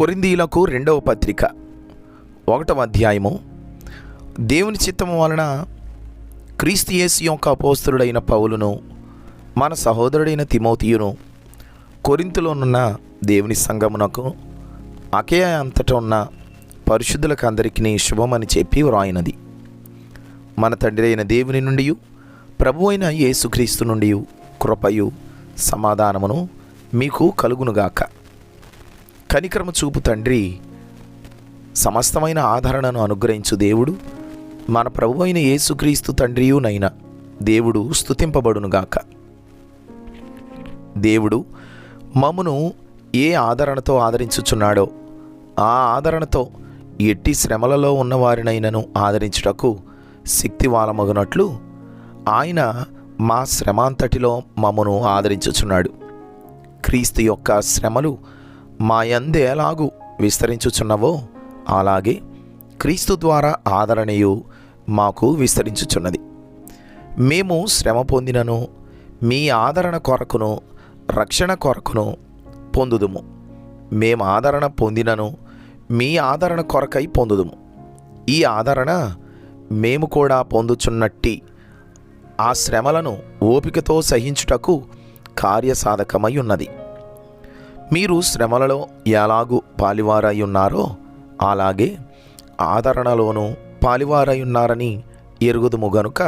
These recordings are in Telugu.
కొరింథీయులకు రెండవ పత్రిక 1వ అధ్యాయము. దేవుని చిత్తము వలన క్రీస్తు యేసు యొక్క అపోస్తలుడైన పౌలును, మన సహోదరుడైన తిమోతియును కొరింథులోనున్న దేవుని సంఘమునకు అకయ అంతటా ఉన్న పరిశుద్ధులకు అందరికీ శుభమని చెప్పి వ్రాయినది. మన తండ్రి అయిన దేవుని నుండి, ప్రభు అయిన యేసుక్రీస్తు నుండి కృపయు సమాధానమును మీకు కలుగునుగాక. కనికరము చూపు తండ్రి, సమస్తమైన ఆదరణను అనుగ్రహించు దేవుడు, మన ప్రభు అయిన యేసుక్రీస్తు తండ్రియునైన దేవుడు స్తుతింపబడునుగాక. దేవుడు మమ్మును ఏ ఆదరణతో ఆదరించుచున్నాడో ఆ ఆదరణతో ఎట్టి శ్రమలలో ఉన్నవారినైనను ఆదరించుటకు శక్తివాలమగునట్లు ఆయన మా శ్రమాంతటిలో మమ్మను ఆదరించుచున్నాడు. క్రీస్తు యొక్క శ్రమలు మా యందు ఎలాగూ విస్తరించుచున్నవో అలాగే క్రీస్తు ద్వారా ఆదరణయు మాకు విస్తరించుచున్నది. మేము శ్రమ పొందినను మీ ఆదరణ కొరకును రక్షణ కొరకును పొందుదుము. మేము ఆదరణ పొందినను మీ ఆదరణ కొరకై పొందుదుము. ఈ ఆదరణ మేము కూడా పొందుచున్నట్టి ఆ శ్రమలను ఓపికతో సహించుటకు కార్యసాధకమై ఉన్నది. మీరు శ్రమలలో ఎలాగూ పాలివారై ఉన్నారో అలాగే ఆదరణలోనూ పాలివారై ఉన్నారని ఎరుగుదుము గనుక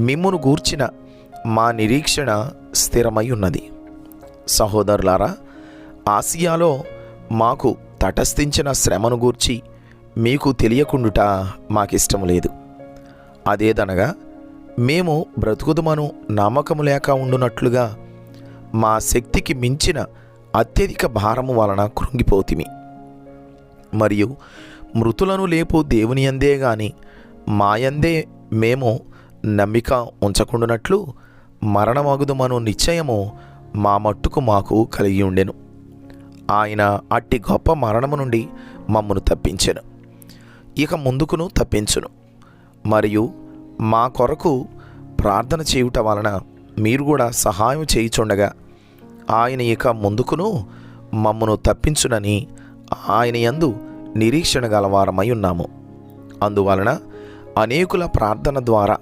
మిమ్మును గూర్చిన మా నిరీక్షణ స్థిరమై ఉన్నది. సహోదరులారా, ఆసియాలో మాకు తటస్థించిన శ్రమను గూర్చి మీకు తెలియకుండుట మాకిష్టం లేదు. అదేదనగా మేము బ్రతుకుదుమను నమ్మకము లేక ఉండునట్లుగా మా శక్తికి మించిన అత్యధిక భారము వలన కృంగిపోతిమి. మరియు మృతులను లేపు దేవుని యందే గాని మాయందే మేము నమ్మిక ఉంచకుండునట్లు మరణమగుదుమను నిశ్చయము మా మట్టుకు మాకు కలిగి ఉండెను. ఆయన అట్టి గొప్ప మరణము నుండి మమ్మను తప్పించెను, ఇక ముందుకును తప్పించును. మరియు మా కొరకు ప్రార్థన చేయుట వలన మీరు కూడా సహాయం చేయుచుండగా ఆయన ఇక ముందుకును మమ్మను తప్పించునని ఆయన యందు నిరీక్షణ గలవారమై ఉన్నాము. అందువలన అనేకుల ప్రార్థన ద్వారా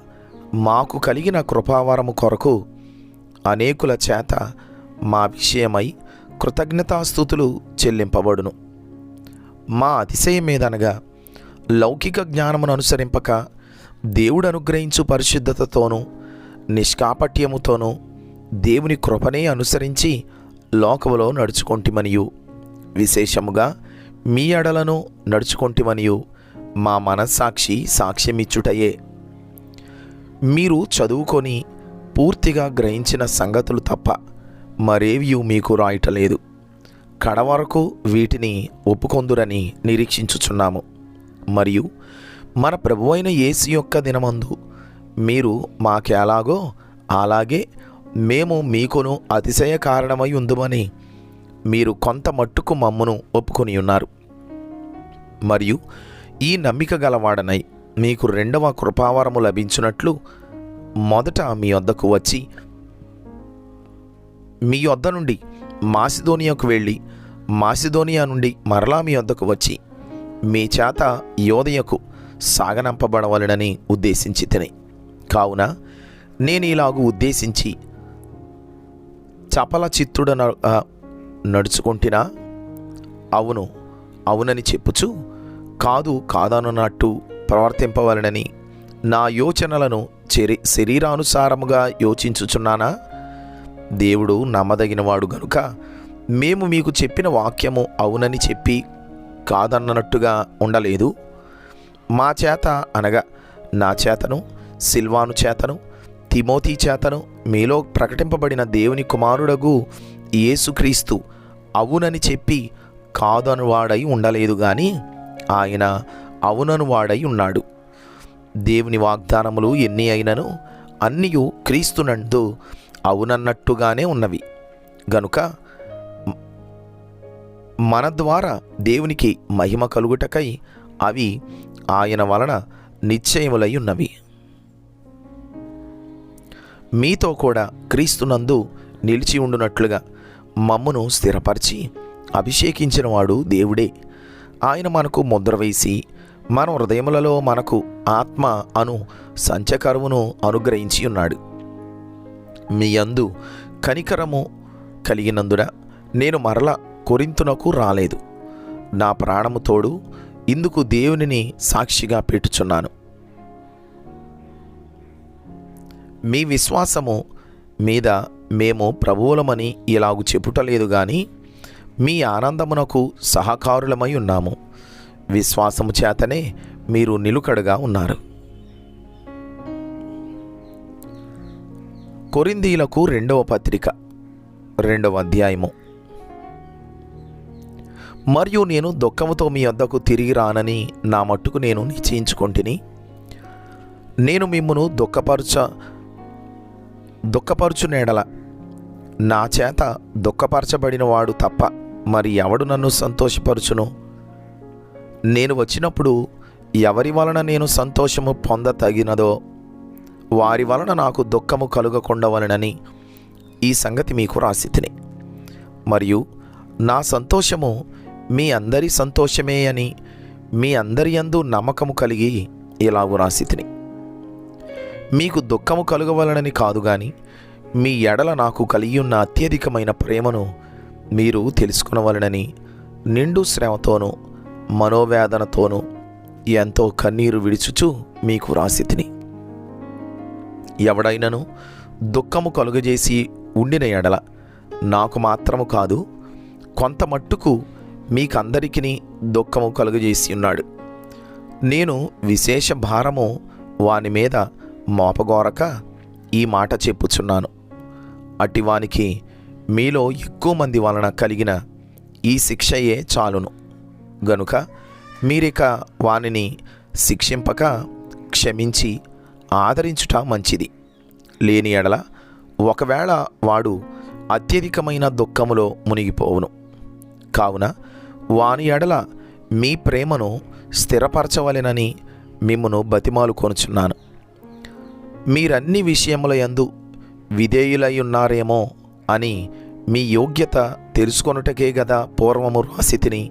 మాకు కలిగిన కృపావరము కొరకు అనేకుల చేత మా విషయమై కృతజ్ఞతాస్తుతులు చెల్లింపబడును. మా అతిశయమేదనగా లౌకిక జ్ఞానమును అనుసరింపక దేవుడు అనుగ్రహించు పరిశుద్ధతతోనూ నిష్కాపట్యముతోనూ దేవుని కృపనే అనుసరించి లోకములో నడుచుకొంటిమనియు, విశేషముగా మీ ఎడలను నడుచుకొంటిమనియు మా మనస్సాక్షి సాక్ష్యమిచ్చుటయే. మీరు చదువుకొని పూర్తిగా గ్రహించిన సంగతులు తప్ప మరేవియూ మీకు రాయటలేదు. కడవరకు వీటిని ఒప్పుకొందురని నిరీక్షించుచున్నాము. మరియు మన ప్రభువైన యేసు యొక్క దినమందు మీరు మాకెలాగో అలాగే మేము మీకును అతిశయ కారణమై ఉందుమని మీరు కొంత మట్టుకు మమ్మును ఒప్పుకొని ఉన్నారు. మరియు ఈ నమ్మిక గలవాడనై మీకు రెండవ కృపావరము లభించినట్లు మొదట మీ వద్దకు వచ్చి మీ వద్ద నుండి మాసిదోనియాకు వెళ్ళి మాసిదోనియా నుండి మరలా మీ వద్దకు వచ్చి మీ చేత యోదయకు సాగనంపబడవలనని ఉద్దేశించితిని. కావున నేను ఇలాగూ ఉద్దేశించి చపల చిత్తుడ నడుచుకుంటున్నా అవును అవునని చెప్పుచు కాదు కాదనున్నట్టు ప్రవర్తింపవలనని నా యోచనలను శరీరానుసారముగా యోచించుచున్నానా? దేవుడు నమ్మదగినవాడు గనుక మేము మీకు చెప్పిన వాక్యము అవునని చెప్పి కాదన్నట్టుగా ఉండలేదు. మా చేత అనగా నా చేతను, సిల్వాను చేతను, తిమోతి చేతను మీలో ప్రకటింపబడిన దేవుని కుమారుడగు యేసుక్రీస్తు అవునని చెప్పి కాదనువాడై ఉండలేదు గాని ఆయన అవుననువాడై ఉన్నాడు. దేవుని వాగ్దానములు ఎన్ని అయినను అన్నియు క్రీస్తునందు అవునన్నట్టుగానే ఉన్నవి గనుక మన ద్వారా దేవునికి మహిమ కలుగుటకై అవి ఆయన వలన నిశ్చయములై ఉన్నవి. మీతో కూడా క్రీస్తునందు నిలిచి ఉండునట్లుగా మమ్మును స్థిరపరిచి అభిషేకించిన వాడు దేవుడే. ఆయన మనకు ముద్ర వేసి మన హృదయములలో మనకు ఆత్మ అను సంచకరువును అనుగ్రహించి ఉన్నాడు. మీ యందు కనికరము కలిగినందున నేను మరల కొరింతునకు రాలేదు. నా ప్రాణము తోడు ఇందుకు దేవునిని సాక్షిగా పెట్టుచున్నాను. మీ విశ్వాసము మీద మేము ప్రభువులమని ఇలాగు చెప్పుటలేదు గాని మీ ఆనందమునకు సహకారులమై ఉన్నాము. విశ్వాసము చేతనే మీరు నిలుకడగా ఉన్నారు. కొరింథీయులకు 2వ పత్రిక 2వ అధ్యాయము. మరియు నేను దుఃఖముతో మీ వద్దకు తిరిగి రానని నా మట్టుకు నేను నిశ్చయించుకొంటిని. నేను మిమ్మును దుఃఖపరచునేడల నా చేత దుఃఖపరచబడిన వాడు తప్ప మరి ఎవడు నన్ను సంతోషపరచును? నేను వచ్చినప్పుడు ఎవరి వలన నేను సంతోషము పొందతగినదో వారి వలన నాకు దుఃఖము కలుగకుండవలనని ఈ సంగతి మీకు రాసితిని. మరియు నా సంతోషము మీ అందరి సంతోషమే అని మీ అందరి యందు నమ్మకము కలిగి ఇలాగు రాసితిని. మీకు దుఃఖము కలుగవలనని కాదు గాని మీ ఎడల నాకు కలిగియున్న అత్యధికమైన ప్రేమను మీరు తెలుసుకునవలనని నిండు శ్రమతోనూ మనోవేదనతోనూ ఎంతో కన్నీరు విడుచుచు మీకు రాసితిని. ఎవడైనను దుఃఖము కలుగజేసి ఉండిన ఎడల నాకు మాత్రము కాదు కొంత మట్టుకు మీకందరికీ దుఃఖము కలుగజేసి ఉన్నాడు. నేను విశేష భారము వాని మీద మోపగోరక ఈ మాట చెప్పుచున్నాను. అటివానికి మీలో ఎక్కువ మంది వలన కలిగిన ఈ శిక్షయే చాలును గనుక మీరిక వానిని శిక్షింపక క్షమించి ఆదరించుట మంచిది. లేని ఎడల ఒకవేళ వాడు అత్యధికమైన దుఃఖములో మునిగిపోవును. కావున వాని ఎడల మీ ప్రేమను స్థిరపరచవలెనని మిమ్మును బతిమాలు కొనుచున్నాను. మీరన్ని విషయముల యందు విధేయులై ఉన్నారేమో అని మీ యోగ్యత తెలుసుకొనుటకే గదా పూర్వము రాసితిని.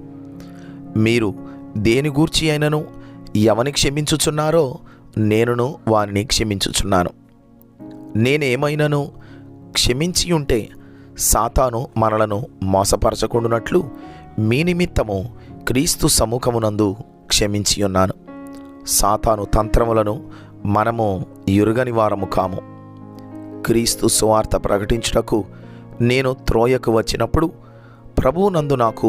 మీరు దేని గూర్చి అయినను ఎవని క్షమించుచున్నారో నేనును వానిని క్షమించుచున్నాను. నేనేమైనను క్షమించి ఉంటే సాతాను మనలను మోసపరచకుండునట్లు మీ నిమిత్తము క్రీస్తు సముఖమునందు క్షమించి ఉన్నాను. సాతాను తంత్రములను మనము ఎరుగని వారము కాము. క్రీస్తు సువార్త ప్రకటించుటకు నేను త్రోయకు వచ్చినప్పుడు ప్రభువునందు నాకు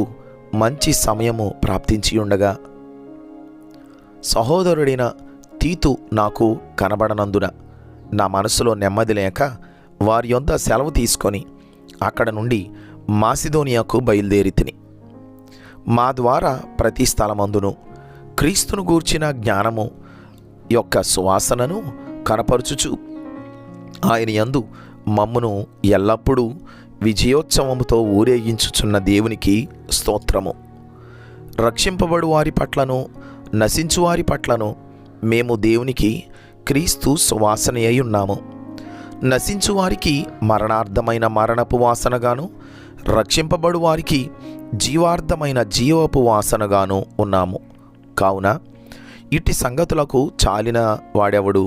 మంచి సమయము ప్రాప్తించి ఉండగా సహోదరుడైన తీతు నాకు కనబడనందున నా మనసులో నెమ్మది లేక వారి యొద్ద సెలవు తీసుకొని అక్కడ నుండి మాసిదోనియాకు బయలుదేరితిని. మా ద్వారా ప్రతి స్థలమందును క్రీస్తును గూర్చిన జ్ఞానము యొక్క సువాసనను కనపరుచుచు ఆయన యందు మమ్మును ఎల్లప్పుడూ విజయోత్సవముతో ఊరేగించుచున్న దేవునికి స్తోత్రము. రక్షింపబడు వారి పట్లను నశించు వారి పట్లను మేము దేవునికి క్రీస్తు సువాసన అయి ఉన్నాము. నశించు వారికి మరణార్థమైన మరణపు వాసనగాను రక్షింపబడు వారికి జీవార్థమైన జీవపు వాసనగాను ఉన్నాము. కావున ఇట్టి సంగతులకు చాలిన వాడెవడు?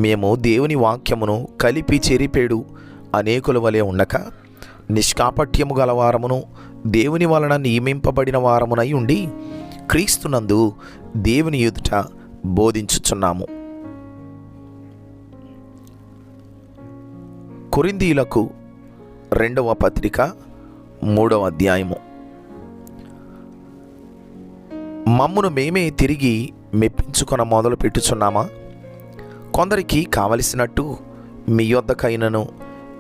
మేము దేవుని వాక్యమును కలిపి చెరిపేడు అనేకుల వలె ఉండక నిష్కాపట్యము గలవారమును దేవుని వలన నియమింపబడిన వారమునై ఉండి క్రీస్తునందు దేవుని ఎదుట బోధించుచున్నాము. కొరింథీయులకు 2వ పత్రిక 3వ అధ్యాయము. మమ్మును మేమే తిరిగి మెప్పించుకొన మొదలు పెట్టుచున్నామా? కొందరికి కావలసినట్టు మీ యొద్దకైనను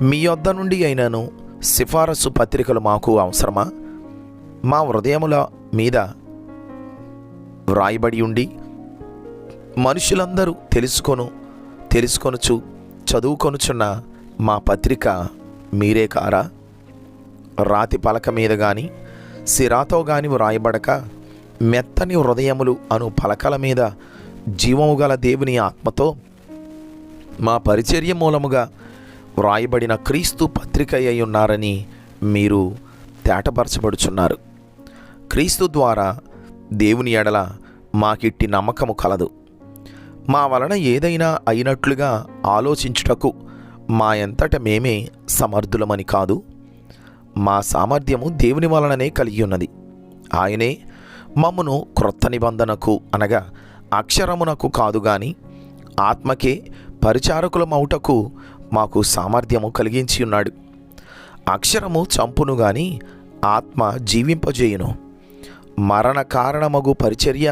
మీ యొద్ద నుండి అయినను సిఫారసు పత్రికలు మాకు అవసరమా? మా హృదయముల మీద వ్రాయబడి ఉండి మనుషులందరూ తెలుసుకొనుచు చదువుకొనుచున్న మా పత్రిక మీరే కారా? రాతి పలక మీద గాని సిరాతో గాని వ్రాయబడక మెత్తని హృదయములు అను పలకల మీద జీవము గల దేవుని ఆత్మతో మా పరిచర్య మూలముగా వ్రాయబడిన క్రీస్తు పత్రిక అయి ఉన్నారని మీరు తేటపరచబడుచున్నారు. క్రీస్తు ద్వారా దేవుని ఎడల మాకిట్టి నమ్మకము కలదు. మా వలన ఏదైనా అయినట్లుగా ఆలోచించుటకు మా ఎంతట మేమే సమర్థులమని కాదు. మా సామర్థ్యము దేవుని వలననే కలిగి ఉన్నది. ఆయనే మమ్మును క్రొత్త నిబంధనకు అనగా అక్షరమునకు కాదు గాని ఆత్మకే పరిచారకులమౌటకు మాకు సామర్థ్యము కలిగించి ఉన్నాడు. అక్షరము చంపును గాని ఆత్మ జీవింపజేయును. మరణ కారణమగు పరిచర్య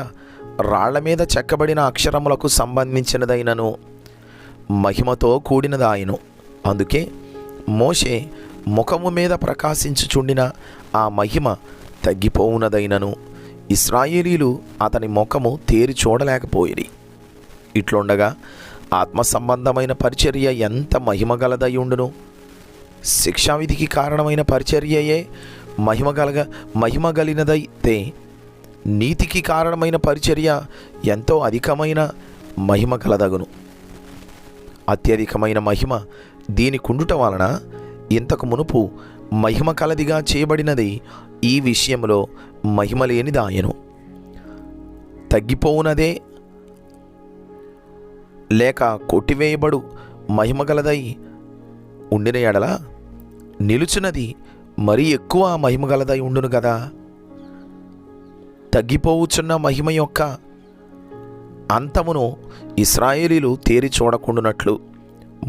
రాళ్ల మీద చెక్కబడిన అక్షరములకు సంబంధించినదైనను మహిమతో కూడినదాయను. అందుకే మోషే ముఖము మీద ప్రకాశించుచుండిన ఆ మహిమ తగ్గిపోవునదైనను ఇశ్రాయేలీలు అతని ముఖము తేరి చూడలేకపోయిరి. ఇట్లుండగా ఆత్మ సంబంధమైన పరిచర్య ఎంత మహిమగలదై ఉండును. శిక్షావిధికి కారణమైన పరిచర్యయే మహిమగలినదైతే నీతికి కారణమైన పరిచర్య ఎంతో అధికమైన మహిమ కలదగును. అత్యధికమైన మహిమ దీనికుండుట వలన ఇంతకు మునుపు మహిమ కలదిగా చేయబడినది ఈ విషయంలో మహిమ లేనిదాయను. తగ్గిపోవునదే లేక కొట్టివేయబడు మహిమగలదై ఉండిన ఎడల నిలుచున్నది మరీ ఎక్కువ మహిమగలదై ఉండును గదా. తగ్గిపోవుచున్న మహిమ యొక్క అంతమును ఇశ్రాయేలీలు తేరి చూడకుండునట్లు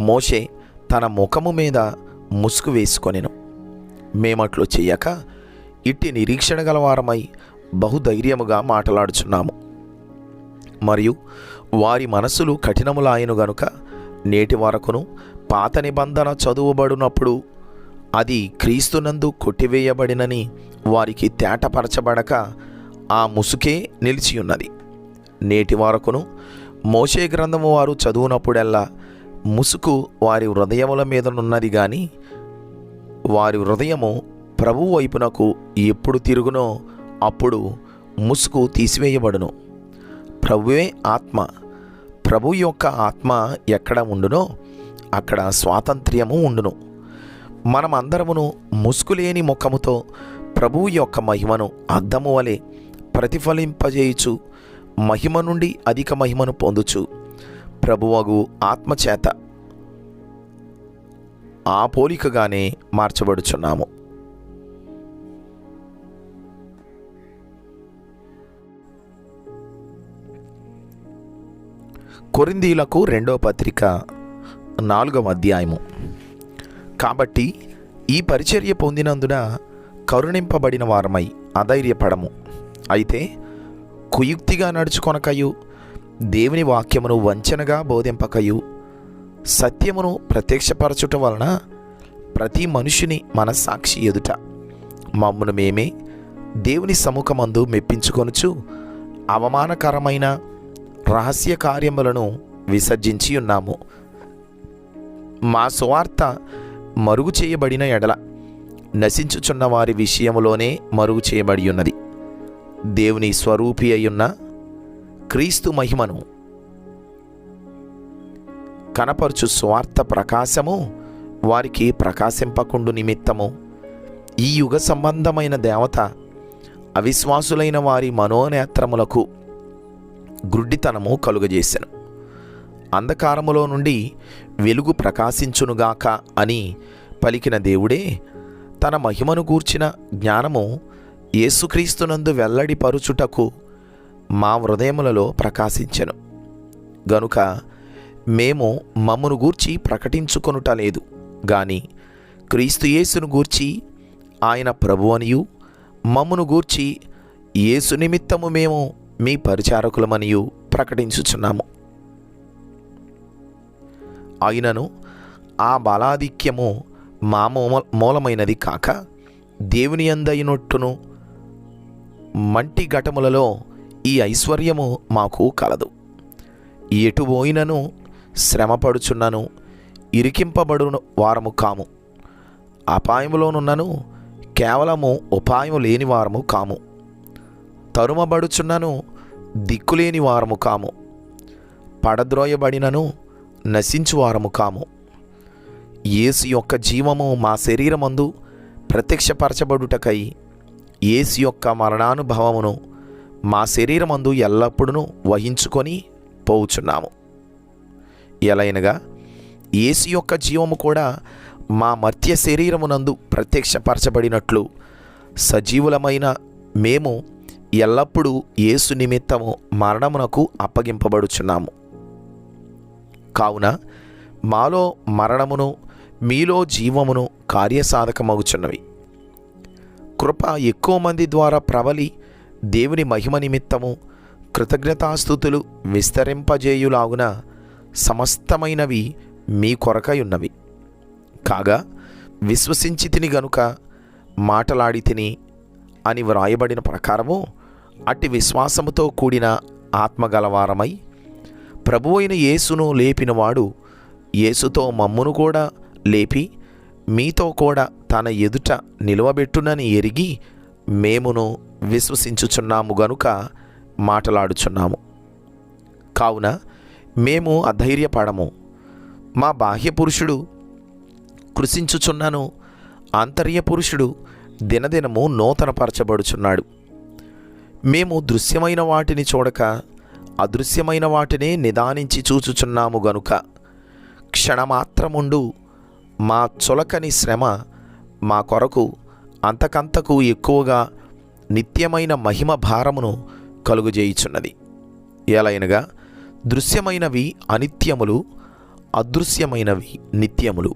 మోషే తన ముఖము మీద ముసుగు వేసుకొనెను. మేమట్లు చెయ్యక ఇట్టి నిరీక్షణ గలవారమై బహుధైర్యముగా మాట్లాడుచున్నాము. మరియు వారి మనసులు కఠినములాయను గనుక నేటి వరకును పాత నిబంధన చదువుబడినప్పుడు అది క్రీస్తునందు కొట్టివేయబడినని వారికి తేటపరచబడక ఆ ముసుకే నిలిచియున్నది. నేటి వరకును మోషే గ్రంథము వారు చదువునప్పుడెల్లా ముసుకు వారి హృదయముల మీదనున్నది గాని వారి హృదయము ప్రభువు వైపునకు ఎప్పుడు తిరుగునో అప్పుడు ముసుకు తీసివేయబడును. ప్రభువే ఆత్మ. ప్రభు యొక్క ఆత్మ ఎక్కడ ఉండునో అక్కడ స్వాతంత్ర్యము ఉండును. మనమందరమును ముసుగులేని ముఖముతో ప్రభువు యొక్క మహిమను అద్దము వలె ప్రతిఫలింపజేయుచు మహిమ నుండి అధిక మహిమను పొందుచు ప్రభువగు ఆత్మచేత ఆ పోలికగానే మార్చబడుచున్నాము. కొరింథీయులకు 2వ పత్రిక 4వ అధ్యాయము. కాబట్టి ఈ పరిచర్య పొందినందున కరుణింపబడిన వారమై అధైర్యపడము. అయితే కుయుక్తిగా నడుచుకొనకయు దేవుని వాక్యమును వంచనగా బోధింపకయు సత్యమును ప్రత్యక్షపరచుట వలన ప్రతి మనుషుని మనస్సాక్షి ఎదుట మమ్మును మేమే దేవుని సముఖమందు మెప్పించుకొనుచు అవమానకరమైన రహస్య కార్యములను విసర్జించి ఉన్నాము. మా సువార్త మరుగు చేయబడిన ఎడల నశించుచున్న వారి విషయములోనే మరుగు చేయబడి ఉన్నది. దేవుని స్వరూపి అయ్యున్న క్రీస్తు మహిమను కనపరచు స్వార్థ ప్రకాశము వారికి ప్రకాశింపకుండు నిమిత్తము ఈ యుగ సంబంధమైన దేవత అవిశ్వాసులైన వారి మనోనేత్రములకు గ్రుడ్డితనము కలుగజేసెను. అంధకారములో నుండి వెలుగు ప్రకాశించునుగాక అని పలికిన దేవుడే తన మహిమను గూర్చిన జ్ఞానము యేసుక్రీస్తునందు వెల్లడిపరుచుటకు మా హృదయములలో ప్రకాశించెను గనుక మేము మమ్మును గూర్చి ప్రకటించుకొనుట లేదు గాని క్రీస్తు యేసును గూర్చి ఆయన ప్రభువనియు మమ్మును గూర్చి యేసు నిమిత్తము మేము మీ పరిచారకులమనియు ప్రకటించుచున్నాము. అయినను ఆ బలాధిక్యము మా మూలమైనది కాక దేవుని యందైనట్టును మంటి ఘటములలో ఈ ఐశ్వర్యము మాకు కలదు. ఎటు పోయినను శ్రమపడుచున్నను ఇరికింపబడు వారము కాము. అపాయములోనున్నను కేవలము ఉపాయము లేని వారము కాము. తరుమబడుచున్నను దిక్కులేని వారము కాము. పడద్రోయబడినను నశించువారము కాము. యేసు యొక్క జీవము మా శరీరమందు ప్రత్యక్షపరచబడుటకై యేసు యొక్క మరణానుభవమును మా శరీరమందు ఎల్లప్పుడూ వహించుకొని పోవుచున్నాము. ఎలయనగా యేసు యొక్క జీవము కూడా మా మర్త్య శరీరమునందు ప్రత్యక్షపరచబడినట్లు సజీవులమైన మేము ఎల్లప్పుడూ యేసు నిమిత్తము మరణమునకు అప్పగింపబడుచున్నాము. కావున మాలో మరణమును మీలో జీవమును కార్యసాధకమగుచున్నవి. కృప ఎక్కువ మంది ద్వారా ప్రబలి దేవుని మహిమ నిమిత్తము కృతజ్ఞతాస్తుతులు విస్తరింపజేయులాగున సమస్తమైనవి మీ కొరకై ఉన్నవి. కాగా విశ్వసించి తిని గనుక మాటలాడి తిని అని వ్రాయబడిన ప్రకారము అట్టి విశ్వాసముతో కూడిన ఆత్మగలవారమై ప్రభువైన యేసును లేపినవాడు యేసుతో మమ్మును కూడా లేపి మీతో కూడా తన ఎదుట నిలువబెట్టునని ఎరిగి మేమును విశ్వసించుచున్నాము గనుక మాటలాడుచున్నాము. కావున మేము అధైర్యపడము. మా బాహ్య పురుషుడు కృషించుచున్నను, ఆంతర్య పురుషుడు దినదినము నూతనపరచబడుచున్నాడు. మేము దృశ్యమైన వాటిని చూడక అదృశ్యమైన వాటినే నిదానించి చూచుచున్నాము గనుక క్షణమాత్రముండు మా చులకని శ్రమ మా కొరకు అంతకంతకు ఎక్కువగా నిత్యమైన మహిమ భారమును కలుగజేయుచున్నది. ఎలయనగా దృశ్యమైనవి అనిత్యములు, అదృశ్యమైనవి నిత్యములు.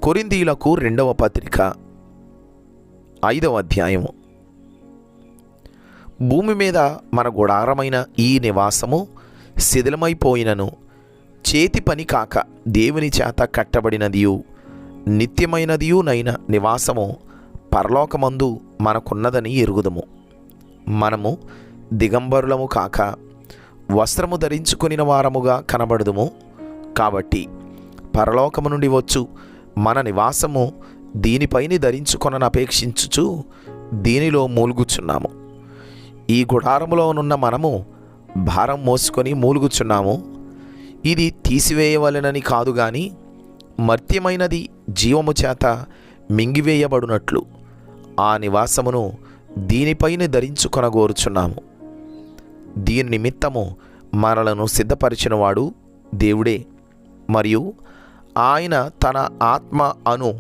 కొరింథీయులకు 2వ పత్రిక 5వ అధ్యాయము. భూమి మీద మన గుడారమైన ఈ నివాసము శిథిలమైపోయినను చేతి పని కాక దేవుని చేత కట్టబడినదియు నిత్యమైనదియునైన నివాసము పరలోకమందు మనకున్నదని ఎరుగుదము. మనము దిగంబరులము కాక వస్త్రము ధరించుకొనిన వారముగా కనబడుదుము. కాబట్టి పరలోకము నుండి వచ్చు మన నివాసము దీనిపైని ధరించుకొనని అపేక్షించుచు దీనిలో మూలుగుచున్నాము. ఈ గుడారములోనున్న మనము భారం మోసుకొని మూలుగుచున్నాము. ఇది తీసివేయవలెనని కాదు గాని మర్త్యమైనది జీవము చేత మింగివేయబడినట్లు ఆ నివాసమును దీనిపైన ధరించుకొనగోరుచున్నాము. దీని నిమిత్తము మనలను సిద్ధపరిచినవాడు దేవుడే, మరియు ఆయన తన ఆత్మ అను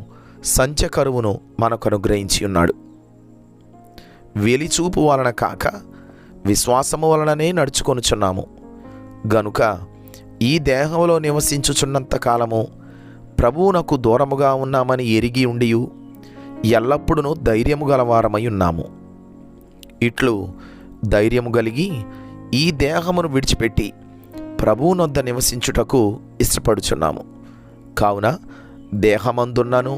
సంచకరువును మనకు అనుగ్రహించి ఉన్నాడు. వెలిచూపు వలన కాక విశ్వాసము వలననే నడుచుకొనుచున్నాము గనుక ఈ దేహంలో నివసించుచున్నంత కాలము ప్రభువునకు దూరముగా ఉన్నామని ఎరిగి ఉండియు ఎల్లప్పుడూ ధైర్యము గలవారమై ఉన్నాము. ఇట్లు ధైర్యము కలిగి ఈ దేహమును విడిచిపెట్టి ప్రభువునొద్ద నివసించుటకు ఇష్టపడుచున్నాము. కావున దేహమందున్నను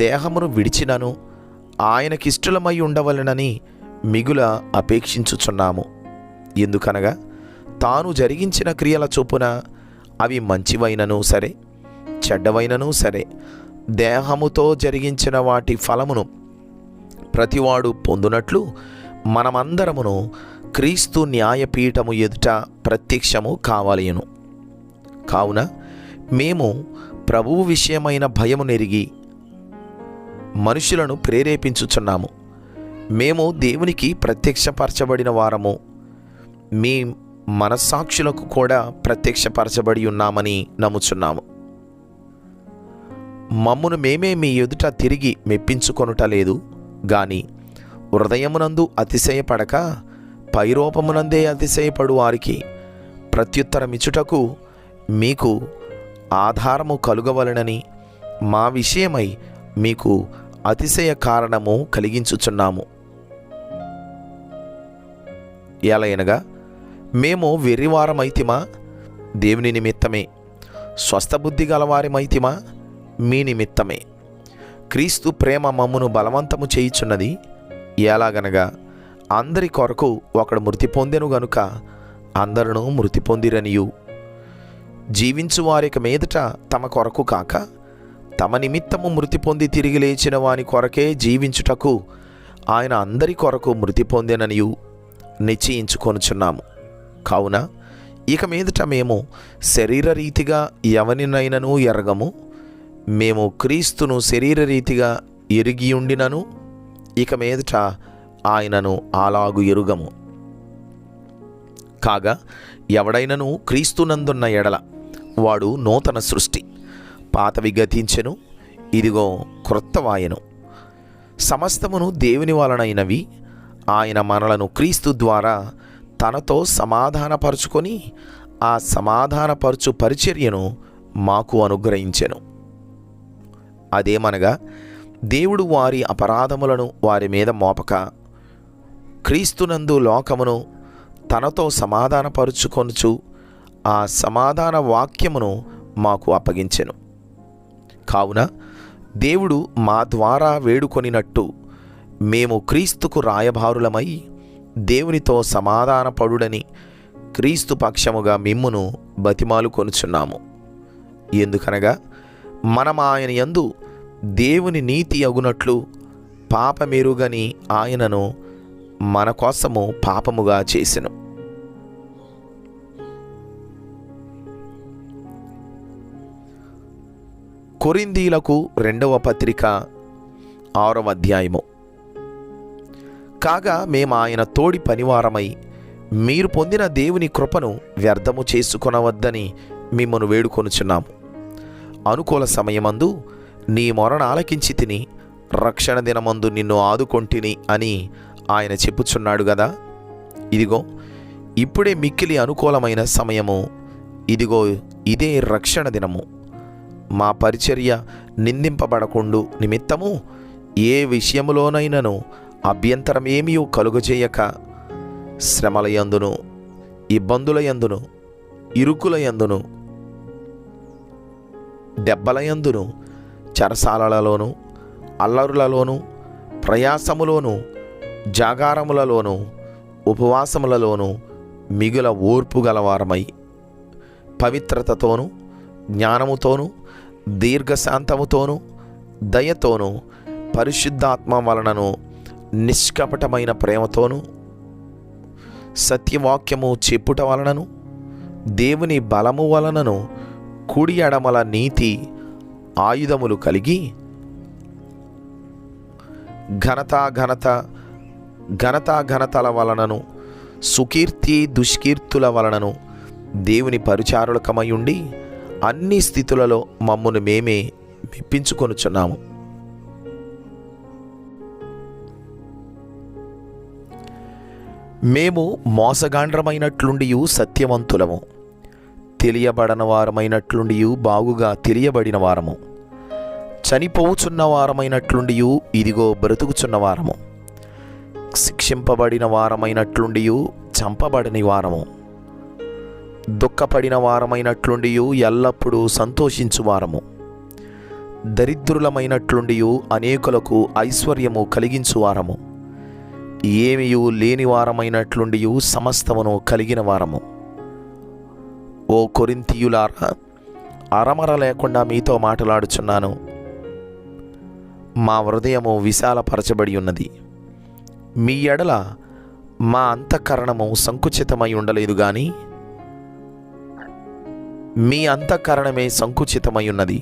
దేహమును విడిచినను ఆయనకిష్టలమై ఉండవలెనని మిగుల అపేక్షించుచున్నాము. ఎందుకనగా తాను జరిగించిన క్రియల చొప్పున అవి మంచివైనను సరే చెడ్డవైనను సరే దేహముతో జరిగించిన వాటి ఫలమును ప్రతివాడు పొందునట్లు మనమందరమును క్రీస్తు న్యాయపీఠము ఎదుట ప్రత్యక్షము కావాలయను. కావున మేము ప్రభువు విషయమైన భయము నెరిగి మనుషులను ప్రేరేపించుచున్నాము. మేము దేవునికి ప్రత్యక్షపరచబడిన వారము, మీ మనస్సాక్షులకు కూడా ప్రత్యక్షపరచబడి ఉన్నామని నమ్ముచున్నాము. మమ్మును మేమే మీ ఎదుట తిరిగి మెప్పించుకొనుట లేదు గాని హృదయమునందు అతిశయపడక పైరూపమునందే అతిశయపడు వారికి ప్రత్యుత్తరమిచ్చుటకు మీకు ఆధారము కలుగవలెనని మా విషయమై మీకు అతిశయ కారణము కలిగించుచున్నాము. ఎలయనగా మేము వెర్రివారమైతిమా? దేవుని నిమిత్తమే. స్వస్థబుద్ధి గలవారిమైతిమా? మీ నిమిత్తమే. క్రీస్తు ప్రేమ మమ్మును బలవంతము చేయుచున్నది. ఎలాగనగా అందరి కొరకు ఒకడు మృతి పొందెను గనుక అందరూ మృతి పొందిరనియు, జీవించు వారిక మీదట తమ కొరకు కాక తమ నిమిత్తము మృతి పొంది తిరిగి లేచిన వాని కొరకే జీవించుటకు ఆయన అందరి కొరకు మృతి పొందెననియు నిశ్చయించుకొనుచున్నాము. కావున ఇక మీదట మేము శరీరరీతిగా ఎవరినైనను ఎరగము. మేము క్రీస్తును శరీరరీతిగా ఎరిగియుండినను ఇక మీదట ఆయనను అలాగు ఎరుగము. కాగా ఎవడైనను క్రీస్తునందున్న ఎడల వాడు నూతన సృష్టి, పాతవి గతించెను, ఇదిగో క్రొత్తవాయెను. సమస్తమును దేవుని వలనైనవి, ఆయన మనలను క్రీస్తు ద్వారా తనతో సమాధానపరుచుకొని ఆ సమాధానపరచు పరిచర్యను మాకు అనుగ్రహించెను. అదేమనగా దేవుడు వారి అపరాధములను వారి మీద మోపక క్రీస్తునందు లోకమును తనతో సమాధానపరుచుకొనుచు ఆ సమాధాన వాక్యమును మాకు అప్పగించెను. కావున దేవుడు మా ద్వారా వేడుకొనినట్టు మేము క్రీస్తుకు రాయబారులమై దేవునితో సమాధానపడుడని క్రీస్తు పక్షముగా మిమ్మును బతిమాలు కొనుచున్నాము. ఎందుకనగా మనం ఆయన యందు దేవుని నీతి అగునట్లు పాపమెరుగని ఆయనను మన కోసము పాపముగా చేసెను. కొరింథీలకు 2వ పత్రిక 6వ అధ్యాయము. కాగా మేము ఆయన తోడి పనివారమై మీరు పొందిన దేవుని కృపను వ్యర్థము చేసుకొనవద్దని మిమ్మను వేడుకొనుచున్నాము. అనుకూల సమయమందు నీ మొరను ఆలకించి తిని రక్షణ దినమందు నిన్ను ఆదుకొంటిని అని ఆయన చెప్పుచున్నాడు గదా. ఇదిగో ఇప్పుడే మిక్కిలి అనుకూలమైన సమయము, ఇదిగో ఇదే రక్షణ దినము. మా పరిచర్య నిందింపబడకుండు నిమిత్తము ఏ విషయములోనైనను అభ్యంతరమేమీ కలుగజేయక శ్రమలయందును, ఇబ్బందులయందును, ఇరుకులయందును, దెబ్బలయందును, చెరసాలలలోను, అల్లరులలోను, ప్రయాసములోను, జాగారములలోను, ఉపవాసములలోను మిగుల ఓర్పు గలవారమై పవిత్రతతోను, జ్ఞానముతోను, దీర్ఘశాంతముతోను, దయతోను, పరిశుద్ధాత్మ వలనను, నిష్కపటమైన ప్రేమతోను, సత్యవాక్యము చెప్పుట వలనను, దేవుని బలము వలనను, కుడి ఎడమల నీతి ఆయుధములు కలిగి ఘనతల వలనను, సుకీర్తి దుష్కీర్తుల వలనను దేవుని పరిచారులకమయుండి అన్ని స్థితులలో మమ్మును మేమే మెప్పించుకొనుచున్నాము. మేము మోసగాండ్రమైనట్లుండియు సత్యవంతులము, తెలియబడని వారమైనట్లుండియు బాగుగా తెలియబడిన వారము, చనిపోచున్న వారమైనట్లుండియు ఇదిగో బ్రతుకుచున్న వారము, శిక్షింపబడిన వారమైనట్లుండియు చంపబడని వారము, దుఃఖపడిన వారమైనట్లుండియు ఎల్లప్పుడూ సంతోషించువారము, దరిద్రులమైనట్లుండియు అనేకులకు ఐశ్వర్యము కలిగించువారము, ఏమియు లేని వారమైనట్లుండియు సమస్తమును కలిగిన వారము. ఓ కొరింథీయులారా, అరమర లేకుండా మీతో మాట్లాడుచున్నాను. మా హృదయము విశాలపరచబడి ఉన్నది. మీ ఎడల మా అంతఃకరణము సంకుచితమై ఉండలేదు గాని మీ అంతఃకరణమే సంకుచితమై ఉన్నది.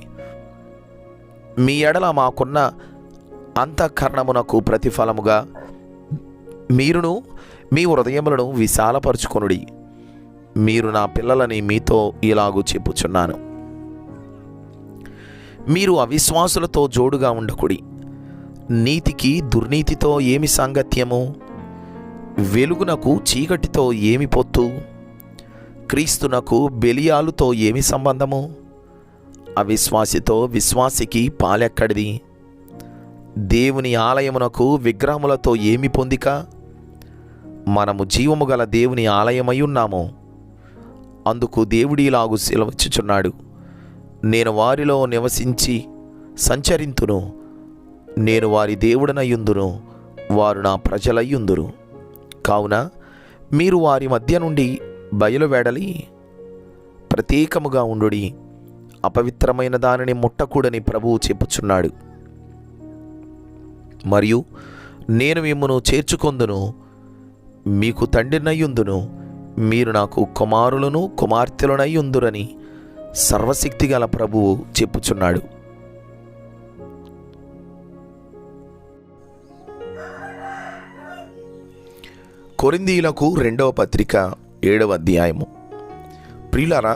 మీ ఎడల మాకున్న అంతఃకరణమునకు ప్రతిఫలముగా మీరును మీ హృదయములను విశాలపరుచుకొనుడి. మీరు నా పిల్లలని మీతో ఇలాగూ చెప్పుచున్నాను. మీరు అవిశ్వాసులతో జోడుగా ఉండకుడి. నీతికి దుర్నీతితో ఏమి సాంగత్యము? వెలుగునకు చీకటితో ఏమి పొత్తు? క్రీస్తునకు బెలియాలుతో ఏమి సంబంధము? అవిశ్వాసితో విశ్వాసికి పాలెక్కడిది? దేవుని ఆలయమునకు విగ్రహములతో ఏమి పొందిక? మనము జీవము గల దేవుని ఆలయమై ఉన్నాము. అందుకు దేవుడిలాగు సెలవిచ్చుచున్నాడు, నేను వారిలో నివసించి సంచరింతును, నేను వారి దేవుడనయ్యుందును, వారు నా ప్రజలయ్యుందురు. కావున మీరు వారి మధ్య నుండి బయలువెడలి ప్రత్యేకముగా ఉండుడి, అపవిత్రమైన దానిని ముట్టకూడని ప్రభువు చెప్పుచున్నాడు. మరియు నేను మిమ్మును చేర్చుకొందును, మీకు తండ్రినయ్యుందును, మీరు నాకు కుమారులను కుమార్తెలనయ్యుందురని సర్వశక్తిగల ప్రభువు చెప్పుచున్నాడు. కొరింథీయులకు 2వ పత్రిక 7వ అధ్యాయము. ప్రియులారా,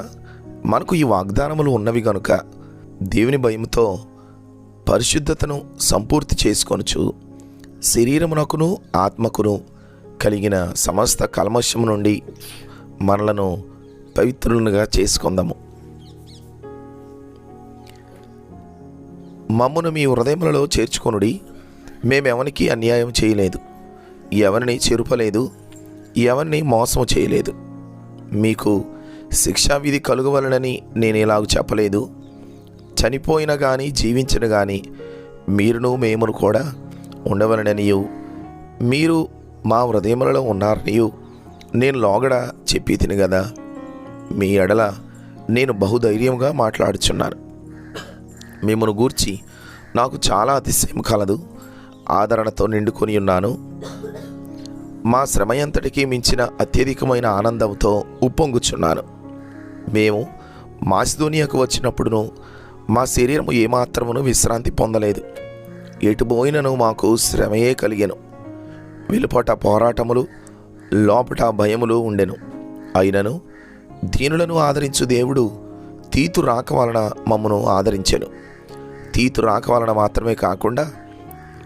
మనకు ఈ వాగ్దానములు ఉన్నవి గనుక దేవుని భయముతో పరిశుద్ధతను సంపూర్తి చేసుకొనుచు శరీరమునకును ఆత్మకును కలిగిన సమస్త కల్మషము నుండి మనలను పవిత్రులుగా చేసుకుందాము. మమ్మును మీ హృదయములలో చేర్చుకొనుడి. మేమెవనికి అన్యాయం చేయలేదు, ఎవరిని చెరుపలేదు, ఎవరిని మోసం చేయలేదు. మీకు శిక్షావిధి కలుగవలనని నేను ఇలాగ చెప్పలేదు. చనిపోయిన కానీ జీవించిన కానీ మీరును మేమును కూడా ఉండవలననియు మీరు మా హృదయములలో ఉన్నారనియు నేను లోగడ చెప్పి తిని కదా. మీ ఎడల నేను బహుధైర్యంగా మాట్లాడుచున్నాను. మిమ్మను గూర్చి నాకు చాలా అతిశయం కలదు, ఆదరణతో నిండుకొని ఉన్నాను. మా శ్రమయంతటికి మించిన అత్యధికమైన ఆనందంతో ఉప్పొంగుచున్నాను. మేము మాసిదోనియాకు వచ్చినప్పుడును మా శరీరము ఏమాత్రమును విశ్రాంతి పొందలేదు. ఎటుపోయినను మాకు శ్రమయే కలిగెను. వెలుపట పోరాటములు, లోపట భయములు ఉండెను. అయినను దీనులను ఆదరించు దేవుడు తీతు రాక వలన మమ్మను ఆదరించెను. తీతు రాక వలన మాత్రమే కాకుండా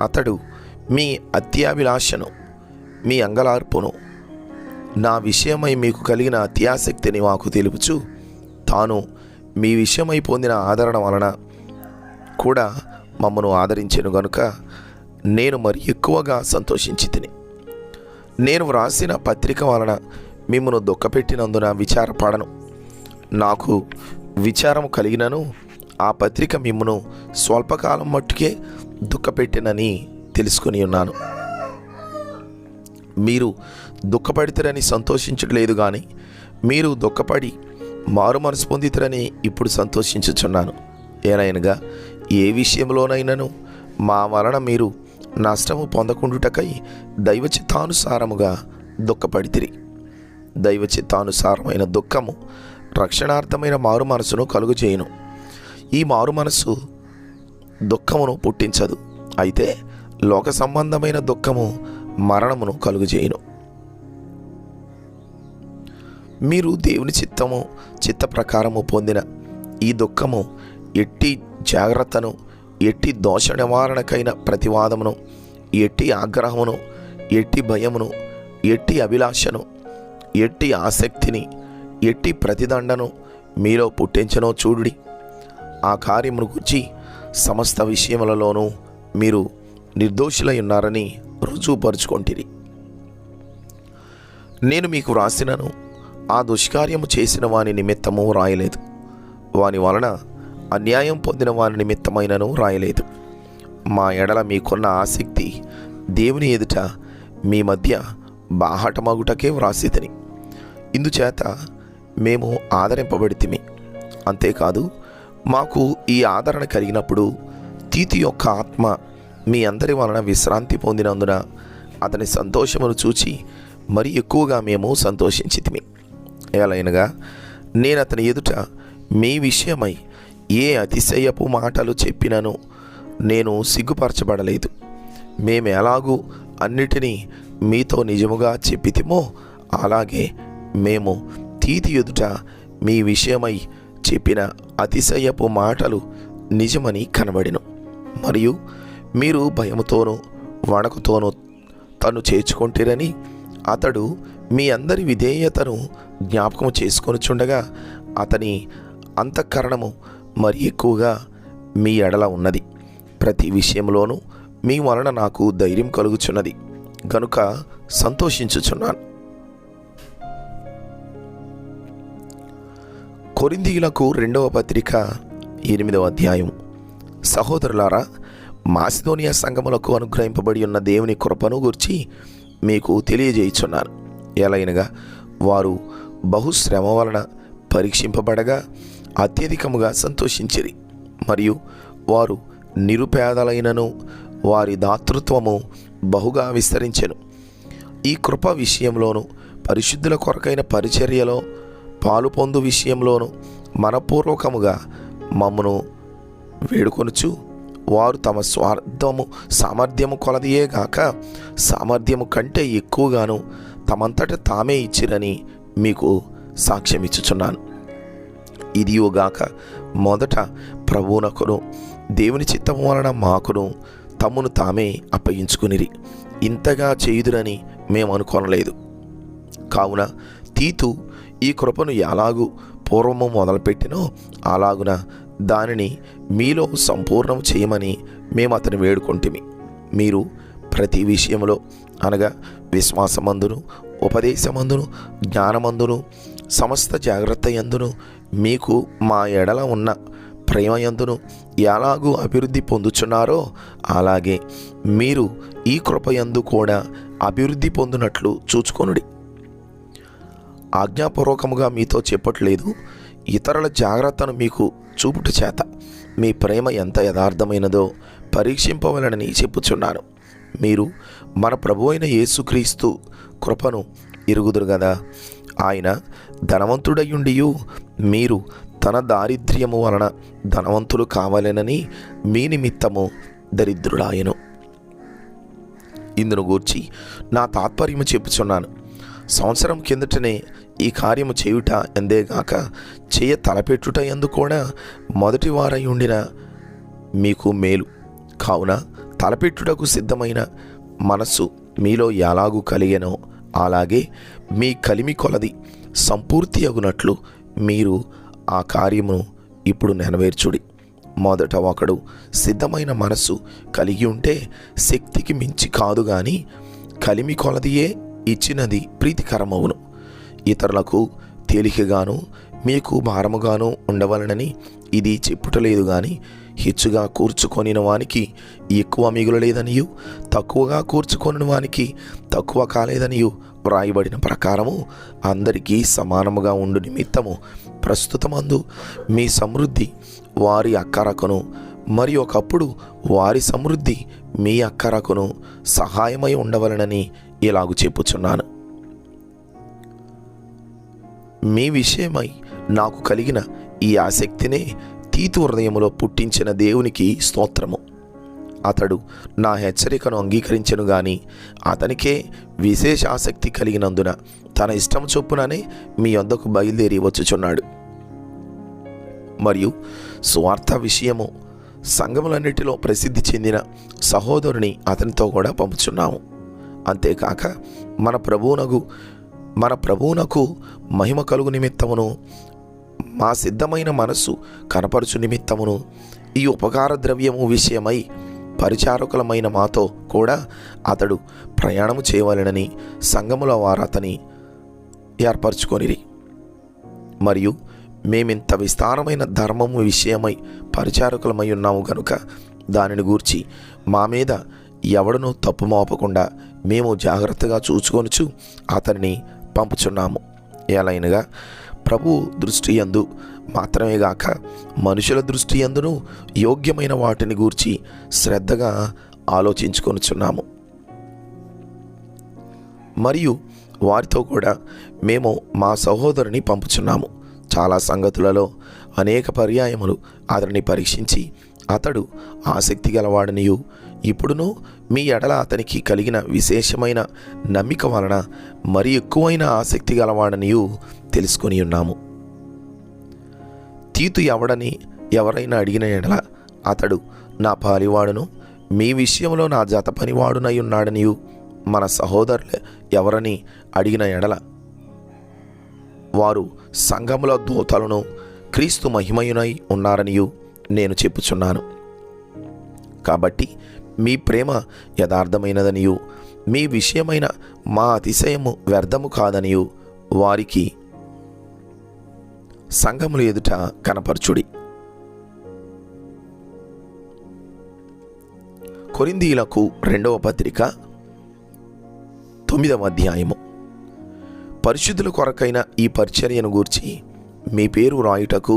అతడు మీ అత్యాభిలాషను, మీ అంగలార్పును, నా విషయమై మీకు కలిగిన అత్యాసక్తిని మాకు తెలుపుచు తాను మీ విషయమై పొందిన ఆదరణ వలన కూడా మమ్మను ఆదరించెను గనుక నేను మరి ఎక్కువగా సంతోషించి తిని. నేను వ్రాసిన పత్రిక వలన మిమ్మను దుఃఖపెట్టినందున విచారపడను. నాకు విచారము కలిగినను ఆ పత్రిక మిమ్మను స్వల్పకాలం మట్టుకే దుఃఖపెట్టినని తెలుసుకొని ఉన్నాను. మీరు దుఃఖపడితరని సంతోషించట్లేదు, కానీ మీరు దుఃఖపడి మారు మనసు పొందితరని ఇప్పుడు సంతోషించుచున్నాను. ఏనైనగా ఏ విషయంలోనైనాను మా వలన మీరు నష్టము పొందకుండుటకై దైవచిత్తానుసారముగా దుఃఖపడితిరి. దైవచిత్తానుసారమైన దుఃఖము రక్షణార్థమైన మారు మనసును కలుగజేయును. ఈ మారు మనసు దుఃఖమును పుట్టించదు, అయితే లోక సంబంధమైన దుఃఖము మరణమును కలుగజేయును. మీరు దేవుని చిత్త ప్రకారము పొందిన ఈ దుఃఖము ఎట్టి జాగ్రత్తను, ఎట్టి దోష నివారణకైన ప్రతివాదమును, ఎట్టి ఆగ్రహమును, ఎట్టి భయమును, ఎట్టి అభిలాషను, ఎట్టి ఆసక్తిని, ఎట్టి ప్రతిదండను మీలో పుట్టించనో చూడుడి. ఆ కార్యమును గురించి సమస్త విషయములలోనూ మీరు నిర్దోషులై ఉన్నారని రుజువుపరుచుకొంటిరి. నేను మీకు వ్రాసినను ఆ దుష్కార్యము చేసిన వాని నిమిత్తము రాయలేదు, వాని వలన అన్యాయం పొందిన వాని నిమిత్తమైనను రాయలేదు. మా ఎడల మీకున్న ఆసక్తి దేవుని ఎదుట మీ మధ్య బాహటమగుటకే వ్రాసితిని. ఇందుచేత మేము ఆదరింపబడితిమి. అంతేకాదు, మాకు ఈ ఆదరణ కలిగినప్పుడు తీతు యొక్క ఆత్మ మీ అందరి వలన విశ్రాంతి పొందినందున అతని సంతోషమును చూచి మరి ఎక్కువగా మేము సంతోషించితిమి. ఎలాగనగా నేను అతని ఎదుట మీ విషయమై ఏ అతిశయపు మాటలు చెప్పినను నేను సిగ్గుపరచబడలేదు. మేము ఎలాగూ అన్నిటినీ మీతో నిజముగా చెప్పితిమో అలాగే మేము తీతు ఎదుట మీ విషయమై చెప్పిన అతిశయపు మాటలు నిజమని కనబడెను. మరియు మీరు భయముతోనూ వణకుతోనూ తను చేర్చుకొంటిరని అతడు మీ అందరి విధేయతను జ్ఞాపకం చేసుకొనుచుండగా అతని అంతఃకరణము మరి ఎక్కువగా మీ ఎడల ఉన్నది. ప్రతి విషయంలోనూ మీ వలన నాకు ధైర్యం కలుగుచున్నది గనుక సంతోషించుచున్నాను. కొరింథీయులకు 2వ పత్రిక 8వ అధ్యాయం. సహోదరులారా, మాసిదోనియా సంఘములకు అనుగ్రహింపబడి ఉన్న దేవుని కృపను గురించి మీకు తెలియజేయుచున్నాను. ఎలాగనగా వారు బహుశ్రమ వలన పరీక్షింపబడగా అత్యధికముగా సంతోషించిరి. మరియు వారు నిరుపేదలైనను వారి దాతృత్వము బహుగా విస్తరించెను. ఈ కృప విషయంలోను పరిశుద్ధుల కొరకైన పరిచర్యలో పాలు పొందు విషయంలోను మనపూర్వకముగా మమ్మను వేడుకొనుచు వారు తమ సామర్థ్యము కొలదియే గాక సామర్థ్యము కంటే ఎక్కువగాను తమంతట తామే ఇచ్చిరని మీకు సాక్ష్యమిచ్చుచున్నాను. ఇదియోగాక మొదట ప్రభువునకును దేవుని చిత్తము వలన మాకును తమ్మును తామే అప్పగించుకునిరి. ఇంతగా చేయుదురని మేము అనుకోనలేదు. కావున తీతు ఈ కృపను ఎలాగూ పూర్వము మొదలుపెట్టినో అలాగున దానిని మీలో సంపూర్ణం చేయమని మేము అతని వేడుకొంటిమి. మీరు ప్రతి విషయంలో అనగా విశ్వాసమందును, ఉపదేశమందును, జ్ఞానమందును, సమస్త జాగ్రత్త యందును మీకు మా ఎడల ఉన్న ప్రేమయందును ఎలాగూ అభివృద్ధి పొందుచున్నారో అలాగే మీరు ఈ కృపయందు కూడా అభివృద్ధి పొందినట్లు చూచుకొనుడి. ఆజ్ఞాపూర్వకముగా మీతో చెప్పట్లేదు, ఇతరుల జాగ్రత్తను మీకు చూపుట చేత మీ ప్రేమ ఎంత యథార్థమైనదో పరీక్షింపవలనని చెప్పుచున్నాను. మీరు మన ప్రభు అయిన యేసుక్రీస్తు కృపను ఎరుగుదురు గదా. ఆయన ధనవంతుడయుండియు మీరు తన దారిద్ర్యము వలన ధనవంతులు కావాలనని మీ నిమిత్తము దరిద్రుడాయను. ఇందును గూర్చి నా తాత్పర్యము చెప్పుచున్నాను. సంవత్సరం కిందటనే ఈ కార్యము చేయుట ఎందేగాక చేయ తలపెట్టుట ఎందు కూడా మొదటి వారై ఉండిన మీకు మేలు. కావున తలపెట్టుటకు సిద్ధమైన మనస్సు మీలో ఎలాగూ కలిగెనో అలాగే మీ కలిమి కొలది సంపూర్తి అగునట్లు మీరు ఆ కార్యమును ఇప్పుడు నెరవేర్చుడి. మొదట ఒకడు సిద్ధమైన మనస్సు కలిగి ఉంటే శక్తికి మించి కాదు గాని కలిమి కొలదియే ఇచ్చినది ప్రీతికరమవును. ఇతరులకు తేలికగాను మీకు భారముగాను ఉండవలనని ఇది చెప్పుటలేదు గాని హెచ్చుగా కూర్చుకొనిన వానికి ఎక్కువ మిగులలేదనియు తక్కువగా కూర్చుకొనిన వానికి తక్కువ కాలేదనియు వ్రాయబడిన ప్రకారము అందరికీ సమానముగా ఉండు నిమిత్తము ప్రస్తుతమందు మీ సమృద్ధి వారి అక్కరకును మరి ఒకప్పుడు వారి సమృద్ధి మీ అక్కరకును సహాయమై ఉండవలనని ఇలాగు చెప్పుచున్నాను. మీ విషయమై నాకు కలిగిన ఈ ఆసక్తినే తీతు హృదయములో పుట్టించిన దేవునికి స్తోత్రము. అతడు నా హెచ్చరికను అంగీకరించెను గాని అతనికే విశేష ఆసక్తి కలిగినందున తన ఇష్టం చొప్పుననే మీ యొద్దకు బయలుదేరి వచ్చుచున్నాడు. మరియు సువార్త విషయము సంఘములన్నిటిలో ప్రసిద్ధి చెందిన సహోదరుని అతనితో కూడా పంపుచున్నాము. అంతేకాక మన ప్రభువునకు మహిమ కలుగు నిమిత్తమును మా సిద్ధమైన మనస్సు కనపరుచు నిమిత్తమును ఈ ఉపకార ద్రవ్యము విషయమై పరిచారకులమైన మాతో కూడా అతడు ప్రయాణము చేయవలెనని సంఘముల వారు అతని ఏర్పరచుకొనిరి. మరియు మేమింత విస్తారమైన ధర్మము విషయమై పరిచారకులమై ఉన్నాము గనుక దానిని గూర్చి మా మీద ఎవడనూ తప్పు మోపకుండా మేము జాగ్రత్తగా చూచుకొనుచు అతనిని పంపుచున్నాము. ఎలైనగా ప్రభు దృష్టి యందు మాత్రమే గాక మనుషుల దృష్టి యందును యోగ్యమైన వాటిని గూర్చి శ్రద్ధగా ఆలోచించుకొనుచున్నాము. మరియు వారితో కూడా మేము మా సహోదరుని పంపుచున్నాము. చాలా సంగతులలో అనేక పర్యాయములు అతనిని పరీక్షించి అతడు ఆసక్తి గలవాడనియు ఇప్పుడును మీ ఎడల అతనికి కలిగిన విశేషమైన నమ్మిక వలన మరి ఎక్కువైన ఆసక్తి గలవాడనియు తెలుసుకొని ఉన్నాము. తీతు ఎవరైనా అడిగిన ఎడల అతడు నా పాలివాడును మీ విషయంలో నా జత పనివాడునై ఉన్నాడనియు మన సహోదరులు ఎవరని అడిగిన ఎడల వారు సంఘముల దూతలను క్రీస్తు మహిమయునై ఉన్నారనియు నేను చెప్పుచున్నాను. కాబట్టి మీ ప్రేమ యథార్థమైనదనియు మీ విషయమైన మా అతిశయము వ్యర్థము కాదనియు వారికి సంఘముల ఎదుట కనపరచుడి. కొరింథీయులకు 2వ పత్రిక 9వ అధ్యాయము. పరిశుద్ధుల కొరకైన ఈ పరిచర్యను గూర్చి మీ పేరు రాయుటకు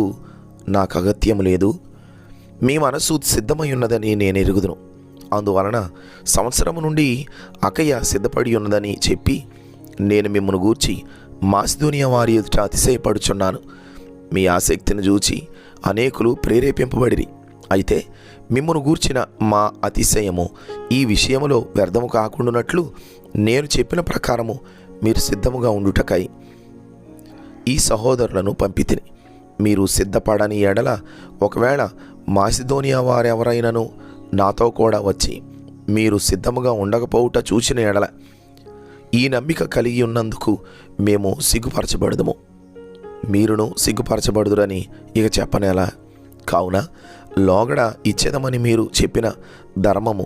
నాకు అగత్యము లేదు. మీ మనసు సిద్ధమై ఉన్నదని నేను ఎరుగుదును. అందువలన సంవత్సరము నుండి అకయ సిద్ధపడి ఉన్నదని చెప్పి నేను మిమ్మల్ని గూర్చి మాసిదోనియా వారి ఎదుట అతిశయపడుచున్నాను. మీ ఆసక్తిని చూచి అనేకులు ప్రేరేపింపబడిరి. అయితే మిమ్మల్ని గూర్చిన మా అతిశయము ఈ విషయములో వ్యర్థము కాకుండానట్లు నేను చెప్పిన ప్రకారము మీరు సిద్ధముగా ఉండుటకై ఈ సహోదరులను పంపితిని. మీరు సిద్ధపడని ఎడల ఒకవేళ మాసిదోనియా వారెవరైనను నాతో కూడా వచ్చి మీరు సిద్ధముగా ఉండకపోవుట చూచిన ఎడల ఈ నమ్మిక కలిగి ఉన్నందుకు మేము సిగ్గుపరచబడదుము, మీరును సిగ్గుపరచబడుదురని ఇక చెప్పనేలా. కావున లోగడ ఇచ్చేదమని మీరు చెప్పిన ధర్మము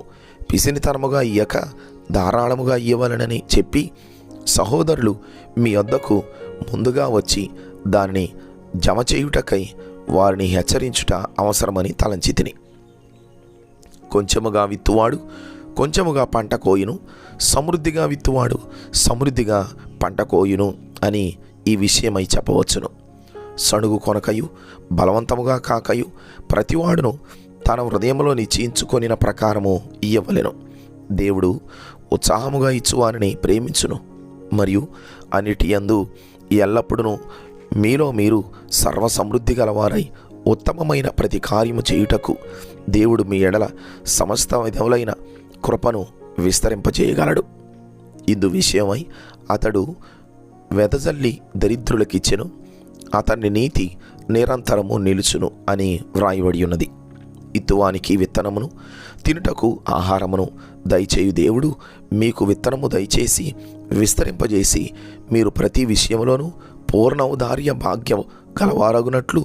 పిసినితనముగా ఇయ్యక ధారాళముగా ఇయ్యవలనని చెప్పి సహోదరులు మీ వద్దకు ముందుగా వచ్చి దానిని జమ చేయుటకై వారిని హెచ్చరించుట అవసరమని తలంచితిని. కొంచెముగా విత్తువాడు కొంచెముగా పంట కోయును, సమృద్ధిగా విత్తువాడు సమృద్ధిగా పంట కోయును అని ఈ విషయమై చెప్పవచ్చును. సణుగు కొనకయు బలవంతముగా కాకయు ప్రతివాడును తన హృదయంలో నిశ్చయించుకొనిన ప్రకారము ఇయ్యవలెను. దేవుడు ఉత్సాహముగా ఇచ్చువారిని ప్రేమించును, మరియు అన్నిటి యందు ఎల్లప్పుడూ మీలో మీరు సర్వసమృద్ధి గలవారై ఉత్తమమైన ప్రతి కార్యము చేయుటకు దేవుడు మీ ఎడల సమస్త విధములైన కృపను విస్తరింపజేయగలడు. ఇందు విషయమై అతడు వెదజల్లి దరిద్రులకిచ్చెను, అతని నీతి నిరంతరము నిలుచును అని వ్రాయబడి ఉన్నది. ఇత్తువానికి విత్తనమును తినుటకు ఆహారమును దయచేయు దేవుడు మీకు విత్తనము దయచేసి విస్తరింపజేసి మీరు ప్రతి విషయంలోనూ పూర్ణ ఔదార్య భాగ్యం కలవారగునట్లు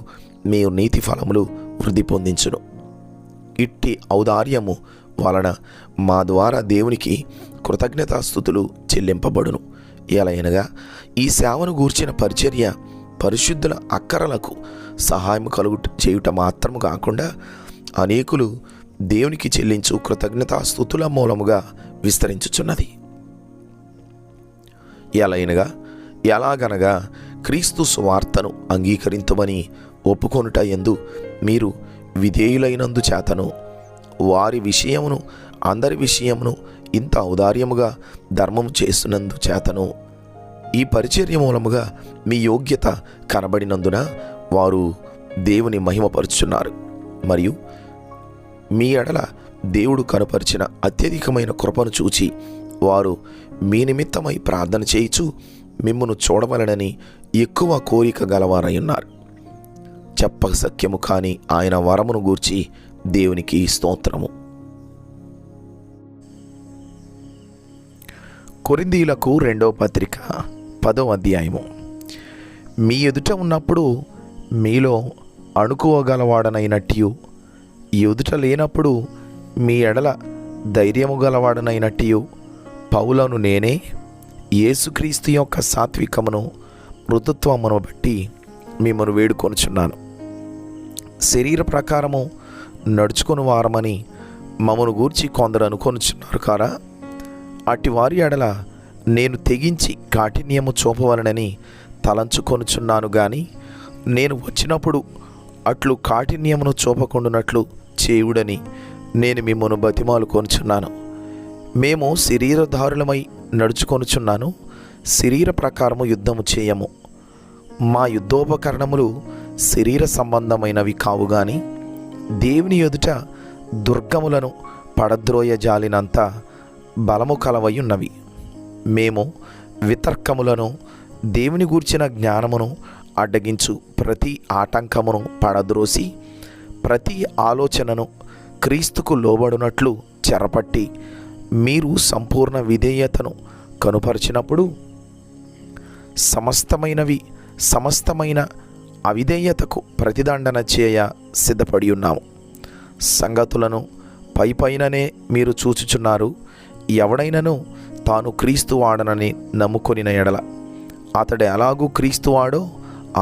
మీ నీతి ఫలములు వృద్ధి పొందించును. ఇట్టి ఔదార్యము వలన మా ద్వారా దేవునికి కృతజ్ఞతాస్తుతులు చెల్లింపబడును. ఎలయనగా ఈ సేవను గూర్చిన పరిచర్య పరిశుద్ధుల అక్కరలకు సహాయం చేయుట మాత్రము కాకుండా అనేకులు దేవునికి చెల్లించు కృతజ్ఞతాస్తుతుల మూలముగా విస్తరించుచున్నది. ఎలాగనగా క్రీస్తు సువార్తను అంగీకరింతుమని ఒప్పుకొనుట యందు మీరు విధేయులైనందు చేతను వారి విషయమును అందరి విషయమును ఇంత ఔదార్యముగా ధర్మము చేస్తున్నందు చేతను ఈ పరిచర్య మూలముగా మీ యోగ్యత కనబడినందున వారు దేవుని మహిమపరుచున్నారు. మరియు మీ ఎడల దేవుడు కనుపరిచిన అత్యధికమైన కృపను చూచి వారు మీ నిమిత్తమై ప్రార్థన చేయుచు మిమ్మును చూడవలనని ఎక్కువ కోరిక గలవారై ఉన్నారు. చెప్పక సత్యము కాని ఆయన వరమును గూర్చి దేవునికి స్తోత్రము. కొరింథీయులకు 2వ పత్రిక 10వ అధ్యాయము. మీ ఎదుట ఉన్నప్పుడు మీలో అణుకోగలవాడనైనట్టు, ఎదుట లేనప్పుడు మీ ఎడల ధైర్యము గలవాడనైనట్టు పౌలను నేనే యేసుక్రీస్తు యొక్క సాత్వికమును మృదుత్వమును బట్టి మిమ్మను వేడుకొనుచున్నాను. శరీర ప్రకారము నడుచుకుని వారమని మమ్మను గూర్చి కొందరు అనుకొనుచున్నారు కారా? అట్టి వారి ఎడల నేను తెగించి కాఠిన్యము చూపవలనని తలంచుకొనుచున్నాను గాని నేను వచ్చినప్పుడు అట్లు కాఠిన్యమును చూపకుండునట్లు చేయుడని నేను మిమ్మను బతిమాలు కొనుచున్నాను. మేము శరీరధారులమై నడుచుకొనుచున్నాను, శరీర ప్రకారము యుద్ధము చేయము. మా యుద్ధోపకరణములు శరీర సంబంధమైనవి కావు గాని దేవుని ఎదుట దుర్గములను పడద్రోయజాలినంత బలము కలవై ఉన్నవి. మేము వితర్కములను దేవుని గూర్చిన జ్ఞానమును అడ్డగించు ప్రతి ఆటంకమును పడద్రోసి ప్రతి ఆలోచనను క్రీస్తుకు లోబడినట్లు చెరపట్టి మీరు సంపూర్ణ విధేయతను కనుపరిచినప్పుడు సమస్తమైన అవిధేయతకు ప్రతిదండన చేయ సిద్ధపడి ఉన్నాము. సంగతులను పైపైననే మీరు చూచుచున్నారు. ఎవడైనను తాను క్రీస్తు వాడనని నమ్ముకొనిన ఎడల అతడు ఎలాగూ క్రీస్తు వాడో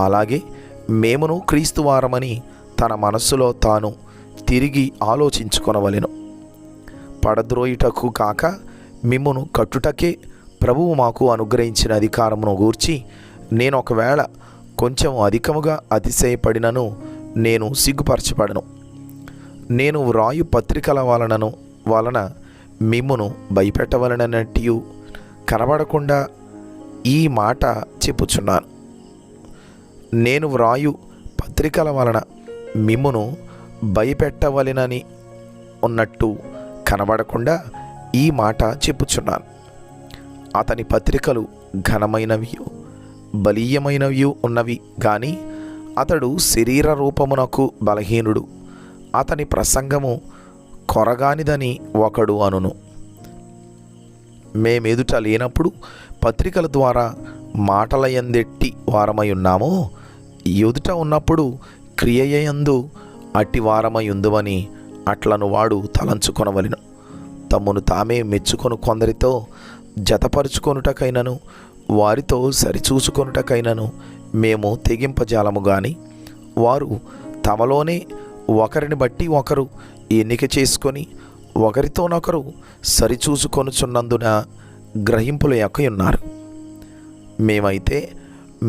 అలాగే మేమును క్రీస్తు వారమని తన మనస్సులో తాను తిరిగి ఆలోచించుకొనవలెను. పడద్రోయుటకు కాక మిమ్మును కట్టుటకే ప్రభువు మాకు అనుగ్రహించిన అధికారమును గూర్చి నేను ఒకవేళ కొంచెం అధికముగా అతిశయపడినను నేను సిగ్గుపరచబడను. నేను వ్రాయు పత్రికల వలన మిమ్మును భయపెట్టవలనట్టు కనబడకుండా ఈ మాట చెప్పుచున్నాను. నేను వ్రాయు పత్రికల వలన మిమ్మును భయపెట్టవలెనని ఉన్నట్టు కనబడకుండా ఈ మాట చెప్పుచున్నాను. అతని పత్రికలు ఘనమైనవి బలీయమైనవి ఉన్నవి గాని అతడు శరీర రూపమునకు బలహీనుడు, అతని ప్రసంగము కొరగానిదని ఒకడు అనును. మేమెదుట లేనప్పుడు పత్రికల ద్వారా మాటలయందెట్టి వారమై ఉన్నామో, ఎదుట ఉన్నప్పుడు క్రియయందు అట్టి వారమై ఉందువని అట్లను వాడు తలంచుకొనవలెను. తమ్మును తామే మెచ్చుకొను కొందరితో జతపరుచుకొనుటకైనను వారితో సరిచూసుకొనుటకైనను మేము తెగింపజాలము గాని, వారు తమలోనే ఒకరిని బట్టి ఒకరు ఎన్నిక చేసుకొని ఒకరితోనొకరు సరిచూసుకొనుచున్నందున గ్రహింపుల యొక్క ఉన్నారు. మేమైతే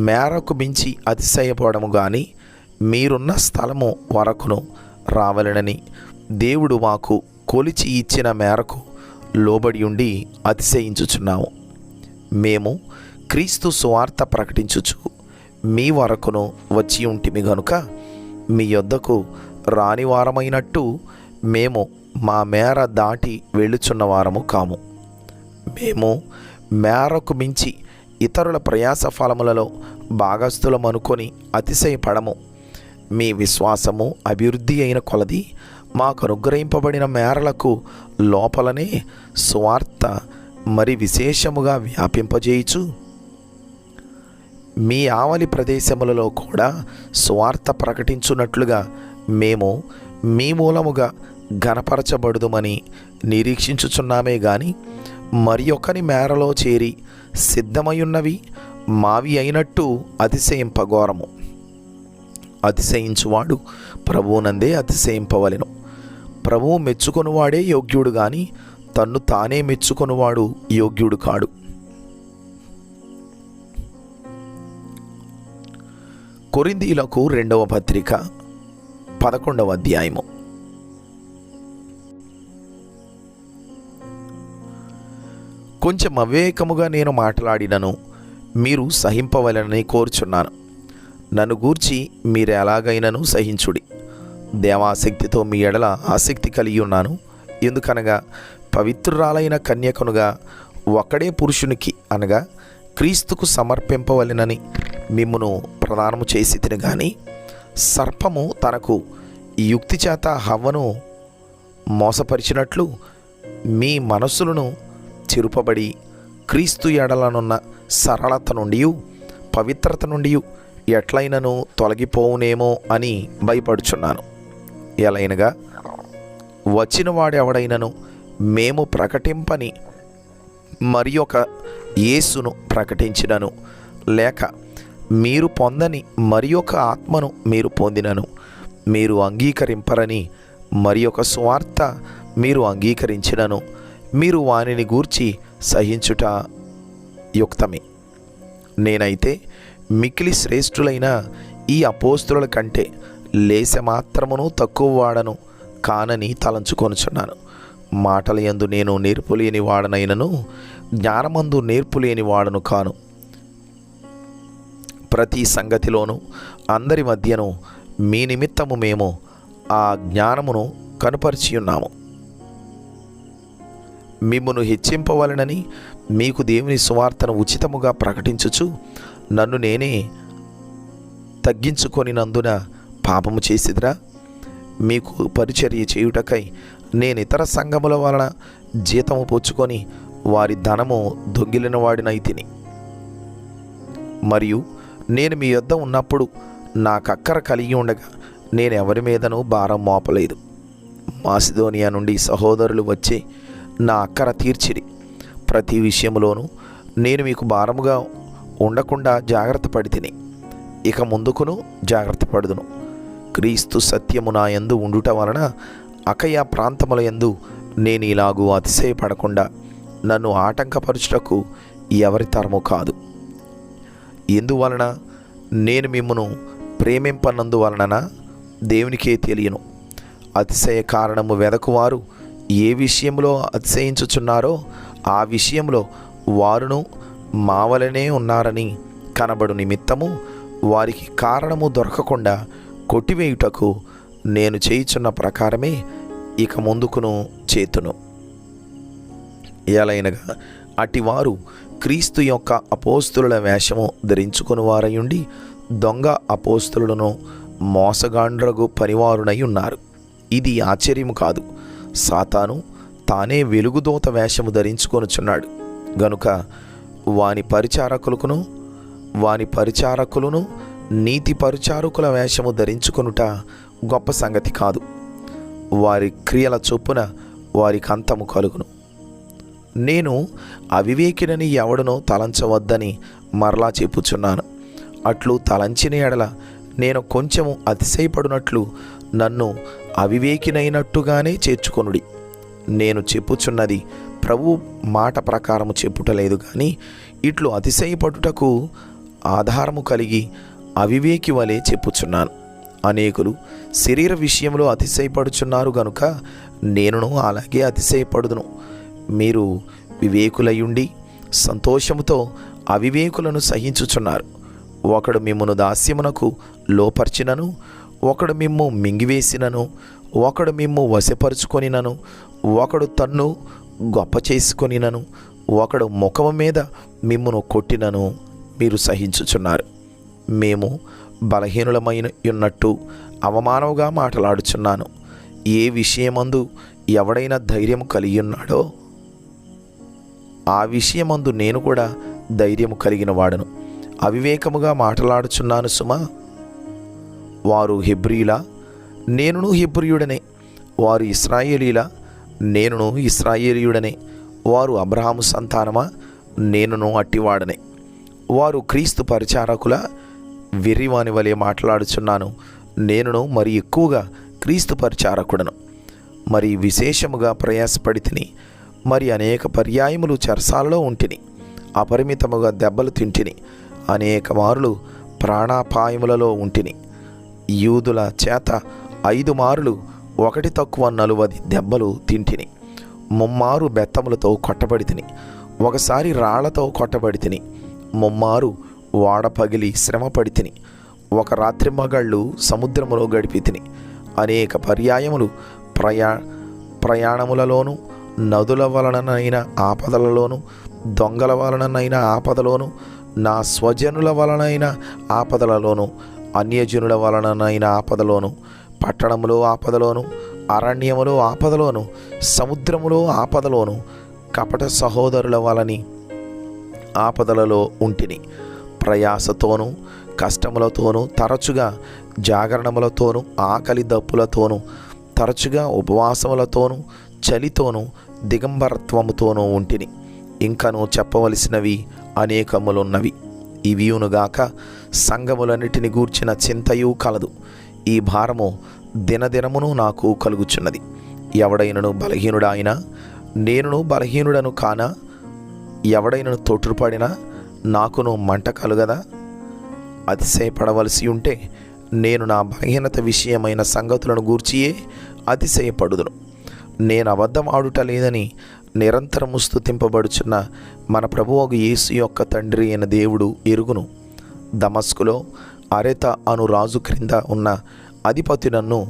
మేరకు మించి అతిశయపడము గాని మీరున్న స్థలము వరకును రావలెనని దేవుడు మాకు కొలిచి ఇచ్చిన మేరకు లోబడి ఉండి అతిశయించుచున్నాము. మేము క్రీస్తు సువార్త ప్రకటించుచు మీ వరకును వచ్చి ఉంటిమి గనుక మీ యొద్దకు రాని వారమైనట్టు మేము మా మేర దాటి వెళ్ళుచున్న వారము కాము. మేము మేరకు మించి ఇతరుల ప్రయాస ఫలములలో భాగస్థులమనుకొని అతిశయపడము. మీ విశ్వాసము అభివృద్ధి అయిన కొలది మాకు అనుగ్రహింపబడిన మేరలకు లోపలనే సువార్త మరి విశేషముగా వ్యాపింపజేయుచు మీ ఆవలి ప్రదేశములలో కూడా సువార్త ప్రకటించున్నట్లుగా మేము మీ మూలముగా ఘనపరచబడుదుమని నిరీక్షించుచున్నామే గాని మరి ఒకని మేరలో చేరి సిద్ధమయున్నవి మావి అయినట్టు అతిశయింపఘోరము. అతిశయించువాడు ప్రభువునందే అతిశయింపవలెను. ప్రభువు మెచ్చుకొనువాడే యోగ్యుడు గాని తన్ను తానే మెచ్చుకొనువాడు యోగ్యుడు కాడు. కొరింథీయులకు 2వ పత్రిక 11వ అధ్యాయము. కొంచెం అవివేకముగా నేను మాట్లాడినను మీరు సహింపవలెనని కోరుచున్నాను. నన్ను గూర్చి మీరు ఎలాగైనను సహించుడి. దేవాసక్తితో మీ ఎడల ఆసక్తి కలిగి ఉన్నాను. ఎందుకనగా పవిత్రురాలైన కన్యకనుగా ఒక్కడే పురుషునికి అనగా క్రీస్తుకు సమర్పింపవలెనని మిమ్మును ప్రదానము చేసి తిని గాని సర్పము తనకు యుక్తి చేత హవ్వను మోసపరిచినట్లు మీ మనస్సులను చిరుపబడి క్రీస్తు ఎడలనున్న సరళత నుండి పవిత్రత నుండి ఎట్లయినను తొలగిపోవునేమో అని భయపడుచున్నాను. ఎలైనగా వచ్చిన వాడెవడైనను మేము ప్రకటింపని మరి ఒక యేసును ప్రకటించినను, లేక మీరు పొందని మరి ఒక ఆత్మను మీరు పొందినను మీరు అంగీకరింపరని మరి ఒక సువార్త మీరు అంగీకరించినను మీరు వానిని గూర్చి సహించుట యుక్తమే. నేనైతే మిక్కిలి శ్రేష్ఠులైన ఈ అపోస్తుల కంటే లేశమాత్రమును తక్కువ వాడను కానని తలంచుకొనుచున్నాను. మాటల యందు నేను నేర్పులేని వాడనైనను జ్ఞానమందు నేర్పులేని వాడను కాను. ప్రతి సంగతిలోనూ అందరి మధ్యను మీ నిమిత్తము మేము ఆ జ్ఞానమును కనుపరిచి ఉన్నాము. మిమ్మును హెచ్చింపవలెనని మీకు దేవుని సువార్తను ఉచితముగా ప్రకటించుచు నన్ను నేనే తగ్గించుకొనినందున పాపము చేసిదిరా? మీకు పరిచర్య చేయుటకై నేను ఇతర సంఘముల వలన జీతము పుచ్చుకొని వారి ధనము దొంగిలిన వాడినైతిని. మరియు నేను మీ యొద్ద ఉన్నప్పుడు నాకక్కర కలిగి ఉండగా నేను ఎవరి మీదనూ భారం మోపలేదు. మాసిదోనియా నుండి సహోదరులు వచ్చి నా అక్కర తీర్చిరి. ప్రతి విషయంలోనూ నేను మీకు భారముగా ఉండకుండా జాగ్రత్త పడి తిని ఇక ముందుకును జాగ్రత్త పడుదును. క్రీస్తు సత్యము నా యందు ఉండుట వలన అకయ ప్రాంతముల యందు నేను ఇలాగూ అతిశయపడకుండా నన్ను ఆటంకపరచుటకు ఎవరి తరము కాదు. ఎందువలన నేను మిమ్మును ప్రేమింపనందువలన దేవునికే తెలియను. అతిశయ కారణము వెదకువారు ఏ విషయంలో అతిశయించుచున్నారో ఆ విషయంలో వారును మావలనే ఉన్నారని కనబడు నిమిత్తము వారికి కారణము దొరకకుండా కొట్టివేయుటకు నేను చేయుచున్న ప్రకారమే ఇక ముందుకును చేతును. ఎలైనగా అటివారు క్రీస్తు యొక్క అపోస్తుల వేషము ధరించుకుని వారయుండి దొంగ అపోస్తులను మోసగాండ్రగు పనివారునై ఉన్నారు. ఇది ఆశ్చర్యము కాదు. సాతాను తానే వెలుగుదూత వేషము ధరించుకొనుచున్నాడు గనుక వాని పరిచారకులను నీతి పరిచారకుల వేషము ధరించుకొనుట గొప్ప సంగతి కాదు. వారి క్రియల చొప్పున వారికి అంతము కలుగును. నేను అవివేకినని ఎవడనో తలంచవద్దని మరలా చెప్పుచున్నాను. అట్లు తలంచిన ఎడల నేను కొంచెము అతిశయపడినట్లు నన్ను అవివేకినైనట్టుగానే చేర్చుకొనుడి. నేను చెప్పుచున్నది ప్రభు మాట ప్రకారము చెప్పుటలేదు కానీ ఇట్లు అతిశయపడుటకు ఆధారము కలిగి అవివేకి వలె చెప్పుచున్నాను. అనేకులు శరీర విషయంలో అతిశయపడుచున్నారు గనుక నేనును అలాగే అతిశయపడుదును. మీరు వివేకులయుండి సంతోషముతో అవివేకులను సహించుచున్నారు. ఒకడు మిమ్మును దాస్యమునకు లోపర్చినను, ఒకడు మిమ్ము మింగివేసినను, ఒకడు మిమ్ము వశపరుచుకొనినను, ఒకడు తన్ను గొప్ప చేసుకొనినను, ఒకడు ముఖము మీద మిమ్మును కొట్టినను మీరు సహించుచున్నారు. మేము బలహీనులమైన ఉన్నట్టు అవమానముగా మాట్లాడుచున్నాను. ఏ విషయమందు ఎవడైనా ధైర్యము కలిగి ఉన్నాడో ఆ విషయమందు నేను కూడా ధైర్యము కలిగిన వాడను. అవివేకముగా మాట్లాడుచున్నాను సుమా. వారు హెబ్రీలా, నేనును హెబ్రీయుడనే. వారు ఇశ్రాయేలీలా, నేనును ఇశ్రాయేలీయుడనే. వారు అబ్రహాము సంతానమా, నేనును అట్టివాడనే. వారు క్రీస్తు పరిచారకుల, వెర్రివాని వలె మాట్లాడుచున్నాను. నేనును మరి ఎక్కువగా క్రీస్తు పరిచారకుడను. మరి విశేషముగా ప్రయాసపడి తిని, మరి అనేక పర్యాయములు చెరసాలలో ఉంటిని. అపరిమితముగా దెబ్బలు తింటిని. అనేక మారులు ప్రాణాపాయములలో ఉంటిని. యూదుల చేత 5 మారులు 1 తక్కువ 40 దెబ్బలు తింటిని. 3 మారు బెత్తములతో కొట్టబడి తిని. ఒకసారి రాళ్లతో కొట్టబడి తిని. 3 మారు వాడ పగిలి శ్రమపడి తిని. ఒక రాత్రి మగళ్ళు సముద్రములో గడిపి తిని. అనేక పర్యాయములు ప్రయాణములలోను, నదుల వలననైన ఆపదలలోను, దొంగల వలననైన ఆపదలోను, నా స్వజనుల వలనైన ఆపదలలోను, అన్యజనుల వలననైన ఆపదలోను, పట్టణములో ఆపదలోను, అరణ్యములో ఆపదలోను, సముద్రములో ఆపదలోను, కపట సహోదరుల వలని ఆపదలలో ఉంటిని. ప్రయాసతోనూ కష్టములతోనూ, తరచుగా జాగరణములతోనూ, ఆకలి దప్పులతోనూ, తరచుగా ఉపవాసములతోనూ, చలితోనూ, దిగంబరత్వముతోనూ ఉంటిని. ఇంకనూ చెప్పవలసినవి అనేకములున్నవి. ఇవియునుగాక సంఘములన్నిటిని గూర్చిన చింతయు కలదు. ఈ భారము దినదినమును నాకు కలుగుచున్నది. ఎవడైనను బలహీనుడాయినా, నేనును బలహీనుడను కానా? ఎవడైనను తొట్టుపడినా నాకును మంట కలుగదా? అతిశయపడవలసి ఉంటే నేను నా బలహీనత విషయమైన సంగతులను గూర్చియే అతిశయపడుదును. నేను అబద్ధం ఆడుట లేదని నిరంతరము స్తుతింపబడుచున్న మన ప్రభువగు యేసు యొక్క తండ్రి అయిన దేవుడు ఎరుగును. దమస్కులో అరెత అను రాజు క్రింద ఉన్న అధిపతి నన్ను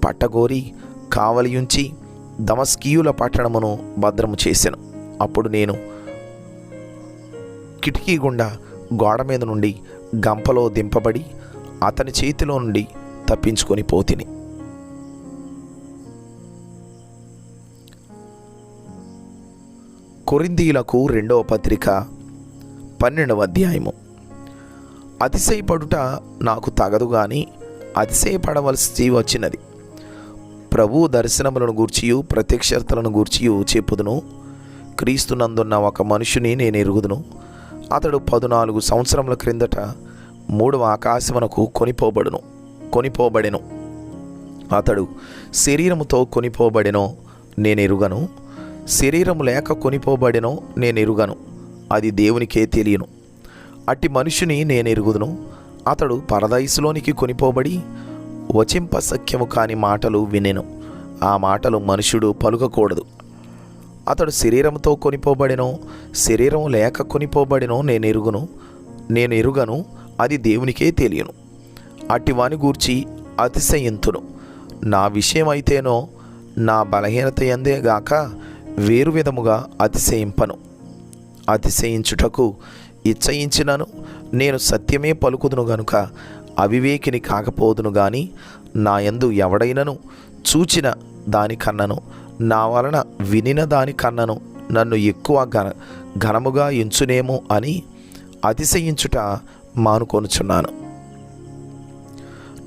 పట్టగోరి కావలియుంచి దమస్కీయుల పట్టణమును భద్రము చేసెను. అప్పుడు నేను కిటికీ గుండా గోడ మీద నుండి గంపలో దింపబడి అతని చేతిలో నుండి తప్పించుకొని పోతిని. కొరింథీయులకు 2వ పత్రిక 12వ అధ్యాయము. అతిశయపడుట నాకు తగదు గాని అతిశయపడవలసి వచ్చినది. ప్రభు దర్శనములను గూర్చియు ప్రత్యక్షతలను గూర్చియు చెప్పుదును. క్రీస్తునందున్న ఒక మనుషుని నేను ఎరుగుదును. అతడు 14 సంవత్సరముల క్రిందట 3వ ఆకాశమునకు కొనిపోబడెను. అతడు శరీరముతో కొనిపోబడెనో నేను ఎరుగను, శరీరము లేక కొనిపోబడెనో నేను ఎరుగను, అది దేవునికే తెలియను. అట్టి మనుషుని నేను ఎరుగుదును. అతడు పరదైసులోనికి కొనిపోబడి వచింపసఖ్యము కాని మాటలు వినెను. ఆ మాటలు మనుషుడు పలుకకూడదు. అతడు శరీరముతో కొనిపోబడెనో శరీరం లేక కొనిపోబడెనో నేను ఎరుగను, అది దేవునికే తెలియను. అట్టివాని గూర్చి అతిశయింతును. నా విషయమైతేనో నా బలహీనత యందే గాక వేరు విధముగా అతిశయింపను. అతిశయించుటకు ఇచ్చయించినను నేను సత్యమే పలుకుదును గనుక అవివేకిని కాకపోదును గాని నా యందు ఎవడైనను చూచిన దానికన్నను నా వలన వినిన దానికన్నను నన్ను ఎక్కువ ఘనముగా ఎంచునేమో అని అతిశయించుట మానుకొనుచున్నాను.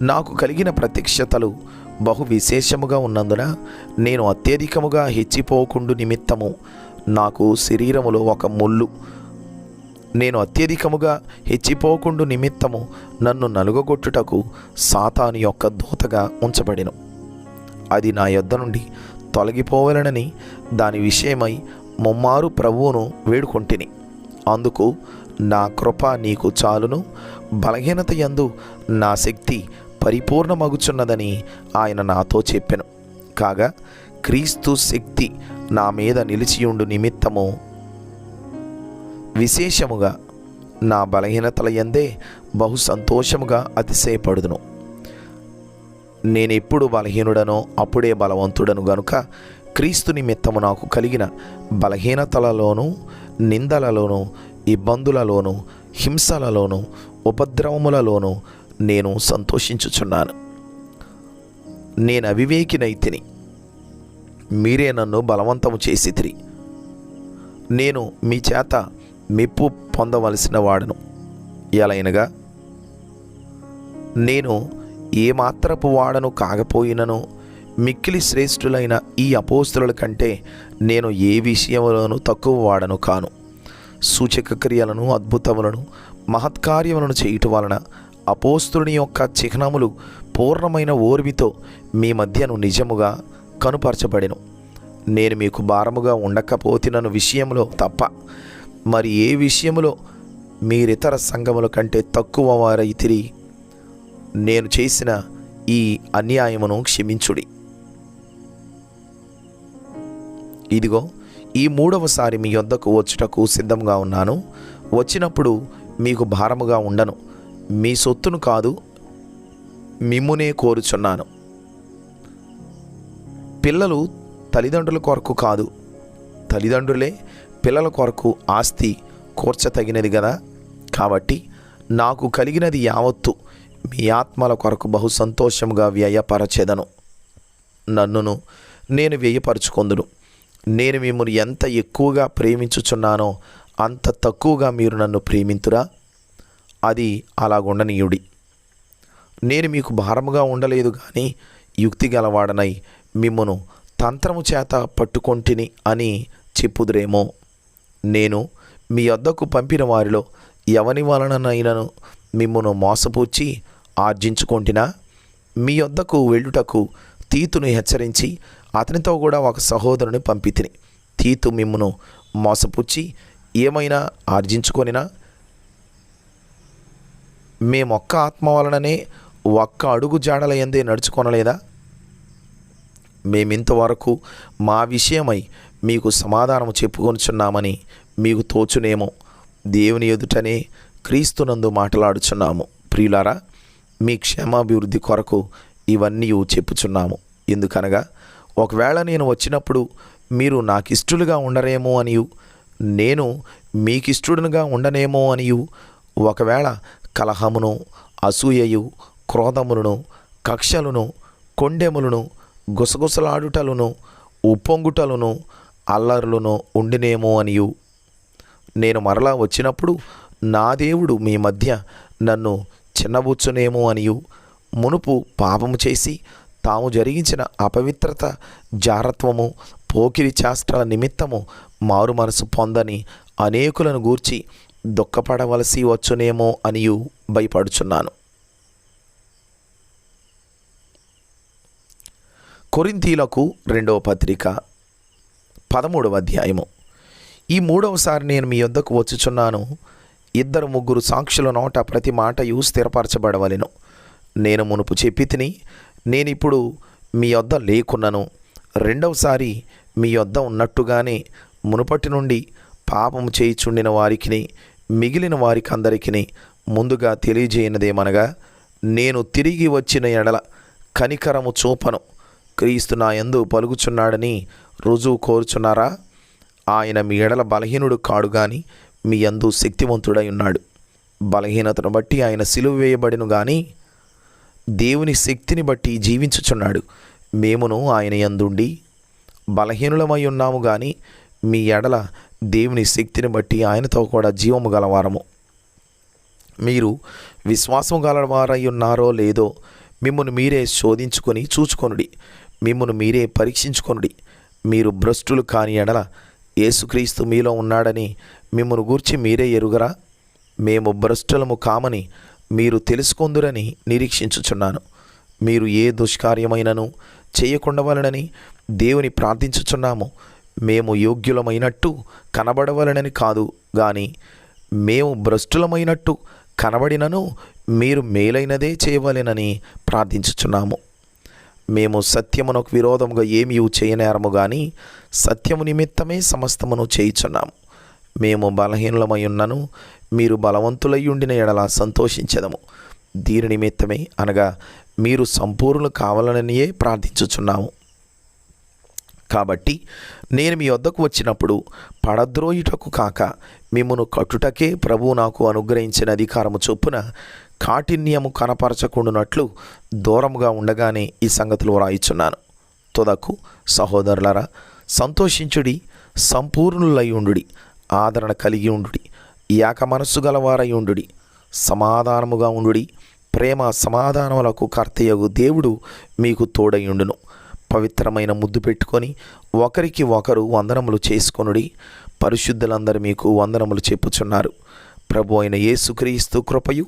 నాకు కలిగిన ప్రత్యక్షతలు బహు విశేషముగా ఉన్నందున నేను అత్యధికముగా హెచ్చిపోకుండు నిమిత్తము నాకు శరీరములో ఒక ముళ్ళు, నేను అత్యధికముగా హెచ్చిపోకుండు నిమిత్తము నన్ను నలుగగొట్టుటకు సాతాను యొక్క దూతగా ఉంచబడెను. అది నా యొద్ద నుండి తొలగిపోవలనని దాని విషయమై ముమ్మారు ప్రభువును వేడుకొంటిని. అందుకు నా కృప నీకు చాలును, బలహీనత యందు నా శక్తి పరిపూర్ణమగుచున్నదని ఆయన నాతో చెప్పెను. కాగా క్రీస్తు శక్తి నా మీద నిలిచియుండు నిమిత్తము విశేషముగా నా బలహీనతల యందే బహు సంతోషముగా అతిశయపడుదును. నేనెప్పుడు బలహీనుడనో అప్పుడే బలవంతుడను గనుక క్రీస్తు నిమిత్తము నాకు కలిగిన బలహీనతలలోనూ, నిందలలోనూ, ఇబ్బందులలోనూ, హింసలలోనూ, ఉపద్రవములలోనూ నేను సంతోషించుచున్నాను. నేను అవివేకినైతిని, మీరే నన్ను బలవంతము చేసితిరి. నేను మీ చేత మెప్పు పొందవలసిన వాడను. ఎలైనగా నేను ఏమాత్రపు వాడను కాకపోయినను మిక్కిలి శ్రేష్ఠులైన ఈ అపోస్తలుల కంటే నేను ఏ విషయంలోనూ తక్కువ వాడను కాను. సూచక క్రియలను, అద్భుతములను, మహత్కార్యములను చేయుట వలన అపోస్తలుని యొక్క చిహ్నములు పూర్ణమైన ఓర్మితో మీ మధ్యను నిజముగా కనుపరచబడెను. నేను మీకు భారముగా ఉండకపోతినను విషయంలో తప్ప మరి ఏ విషయములో మీరితర సంఘముల కంటే తక్కువ వారైతిరి. నేను చేసిన ఈ అన్యాయమును క్షమించుడి. ఇదిగో ఈ మూడవసారి మీ యొద్దకు వచ్చుటకు సిద్ధంగా ఉన్నాను. వచ్చినప్పుడు మీకు భారముగా ఉండను, మీ సొత్తును కాదు మిమ్మునే కోరుచున్నాను. పిల్లలు తల్లిదండ్రుల కొరకు కాదు, తల్లిదండ్రులే పిల్లల కొరకు ఆస్తి కూర్చతగినది కదా. కాబట్టి నాకు కలిగినది యావత్తు మీ ఆత్మల కొరకు బహు సంతోషముగా వ్యయపరచెదను. నన్నును నేను వ్యయపరచుకొందును. నేను మిమ్మల్ని ఎంత ఎక్కువగా ప్రేమించుచున్నానో అంత తక్కువగా మీరు నన్ను ప్రేమింతురా? అది అలాగుండనీయుడి. నేను మీకు భారముగా ఉండలేదు కానీ యుక్తి గలవాడనై మిమ్మును తంత్రము చేత పట్టుకొంటిని అని చెప్పుదురేమో. నేను మీ వద్దకు పంపిన వారిలో ఎవని వలననైనను మిమ్మును మోసపూచి ఆర్జించుకొంటినా? మీ వద్దకు వెళ్ళుటకు తీతును హెచ్చరించి అతనితో కూడా ఒక సహోదరుని పంపితిని. తీతు మిమ్మును మోసపుచ్చి ఏమైనా ఆర్జించుకొనినా? మేమొక్క ఆత్మ వలననే ఒక్క అడుగు జాడల యందే నడుచుకొనలేదా? మేమింతవరకు మా విషయమై మీకు సమాధానము చెప్పుకొనుచున్నామని మీకు తోచునేమో. దేవుని ఎదుటనే క్రీస్తునందు మాట్లాడుచున్నాము. ప్రియులారా, మీ క్షేమాభివృద్ధి కొరకు ఇవన్నీ చెప్పుచున్నాము. ఎందుకనగా ఒకవేళ నేను వచ్చినప్పుడు మీరు నాకిష్టులుగా ఉండరేమో అనియు, నేను మీకిష్టుడుగా ఉండనేమో అనియు, ఒకవేళ కలహమును, అసూయయు, క్రోధములను, కక్షలను, కొండెములను, గుసగుసలాడుటలను, ఉప్పొంగుటలను, అల్లరులను ఉండినేమో అనియు, నేను మరలా వచ్చినప్పుడు నా దేవుడు మీ మధ్య నన్ను చిన్నబుచ్చునేమో అనియు, మునుపు పాపము చేసి తాము జరిగించిన అపవిత్రత, జారత్వము, పోకిరి చేష్టల నిమిత్తము మారు మనసు పొందని అనేకులను గూర్చి దుఃఖపడవలసి వచ్చునేమో అనియు భయపడుచున్నాను. కొరింథీలకు 2వ పత్రిక 13వ అధ్యాయము. ఈ మూడవసారి నేను మీ యొద్దకు వచ్చుచున్నాను. 2-3 సాక్షుల నోట ప్రతి మాటయు స్థిరపరచబడవలెను. నేను మునుపు చెప్పి తిని, నేనిప్పుడు మీ యొద్ద లేకున్నను. రెండవసారి మీ యొద్ద ఉన్నట్టుగానే మునుపటి నుండి పాపము చేయుచుండిన వారికిని మిగిలిన వారికందరికిని ముందుగా తెలియజేయనదేమనగా, నేను తిరిగి వచ్చిన ఎడల కనికరము చూపను. క్రీస్తు నా యందు పలుకుచున్నాడని రుజువు కోరుచున్నారా? ఆయన మీ ఎడల బలహీనుడు కాడు గాని మీ యందు శక్తివంతుడై ఉన్నాడు. బలహీనతను బట్టి ఆయన సిలువ వేయబడిను గాని దేవుని శక్తిని బట్టి జీవించుచున్నాడు. మేమును ఆయన యందుండి బలహీనులమై ఉన్నాము గాని మీ ఎడల దేవుని శక్తిని బట్టి ఆయనతో కూడా జీవము గలవారము. మీరు విశ్వాసం గలవారై ఉన్నారో లేదో మిమ్మును మీరే శోధించుకొని చూచుకొనుడి, మిమ్మును మీరే పరీక్షించుకొనుడి. మీరు భ్రష్టులు కాని ఎడల యేసుక్రీస్తు మీలో ఉన్నాడని మిమ్మును గూర్చి మీరే ఎరుగరా? మేము భ్రష్టులము కామని మీరు తెలుసుకొందురని నిరీక్షించుచున్నాను. మీరు ఏ దుష్కార్యమైనను చేయకుండవలనని దేవుని ప్రార్థించుచున్నాము. మేము యోగ్యులమైనట్టు కనబడవలనని కాదు గాని మేము భ్రష్టులమైనట్టు కనబడినను మీరు మేలైనదే చేయవలెనని ప్రార్థించుచున్నాము. మేము సత్యమునకు విరోధముగా ఏమీ చేయనేరము గాని సత్యము నిమిత్తమే సమస్తమును చేయుచున్నాము. మేము బలహీనులమై ఉన్నను మీరు బలవంతులై ఉండిన ఎడల సంతోషించెదము. దీని నిమిత్తమే అనగా మీరు సంపూర్ణులు కావాలనియే ప్రార్థించుచున్నాము. కాబట్టి నేను మీ వద్దకు వచ్చినప్పుడు పడద్రోయుటకు కాక మిమ్మును కట్టుటకే ప్రభువు నాకు అనుగ్రహించిన అధికారము చొప్పున కాఠిన్యము కనపరచకుండునట్లు దూరముగా ఉండగానే ఈ సంగతులు వ్రాయిచున్నాను. తుదకు సహోదరులారా, సంతోషించుడి, సంపూర్ణులై ఉండుడి, ఆదరణ కలిగి ఉండుడి, ఏక మనస్సు గలవారై ఉండుడి, సమాధానముగా ఉండుడి. ప్రేమ సమాధానములకు కర్తయగు దేవుడు మీకు తోడయుండును. పవిత్రమైన ముద్దు పెట్టుకొని ఒకరికి ఒకరు వందనములు చేసుకొనుడి. పరిశుద్ధులందరూ మీకు వందనములు చెప్పుచున్నారు. ప్రభు అయిన యేసుక్రీస్తు కృపయు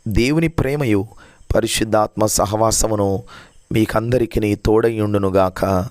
దేవుని ప్రేమయు పరిశుద్ధాత్మ సహవాసమును మీకందరికీ తోడయుండునుగాక.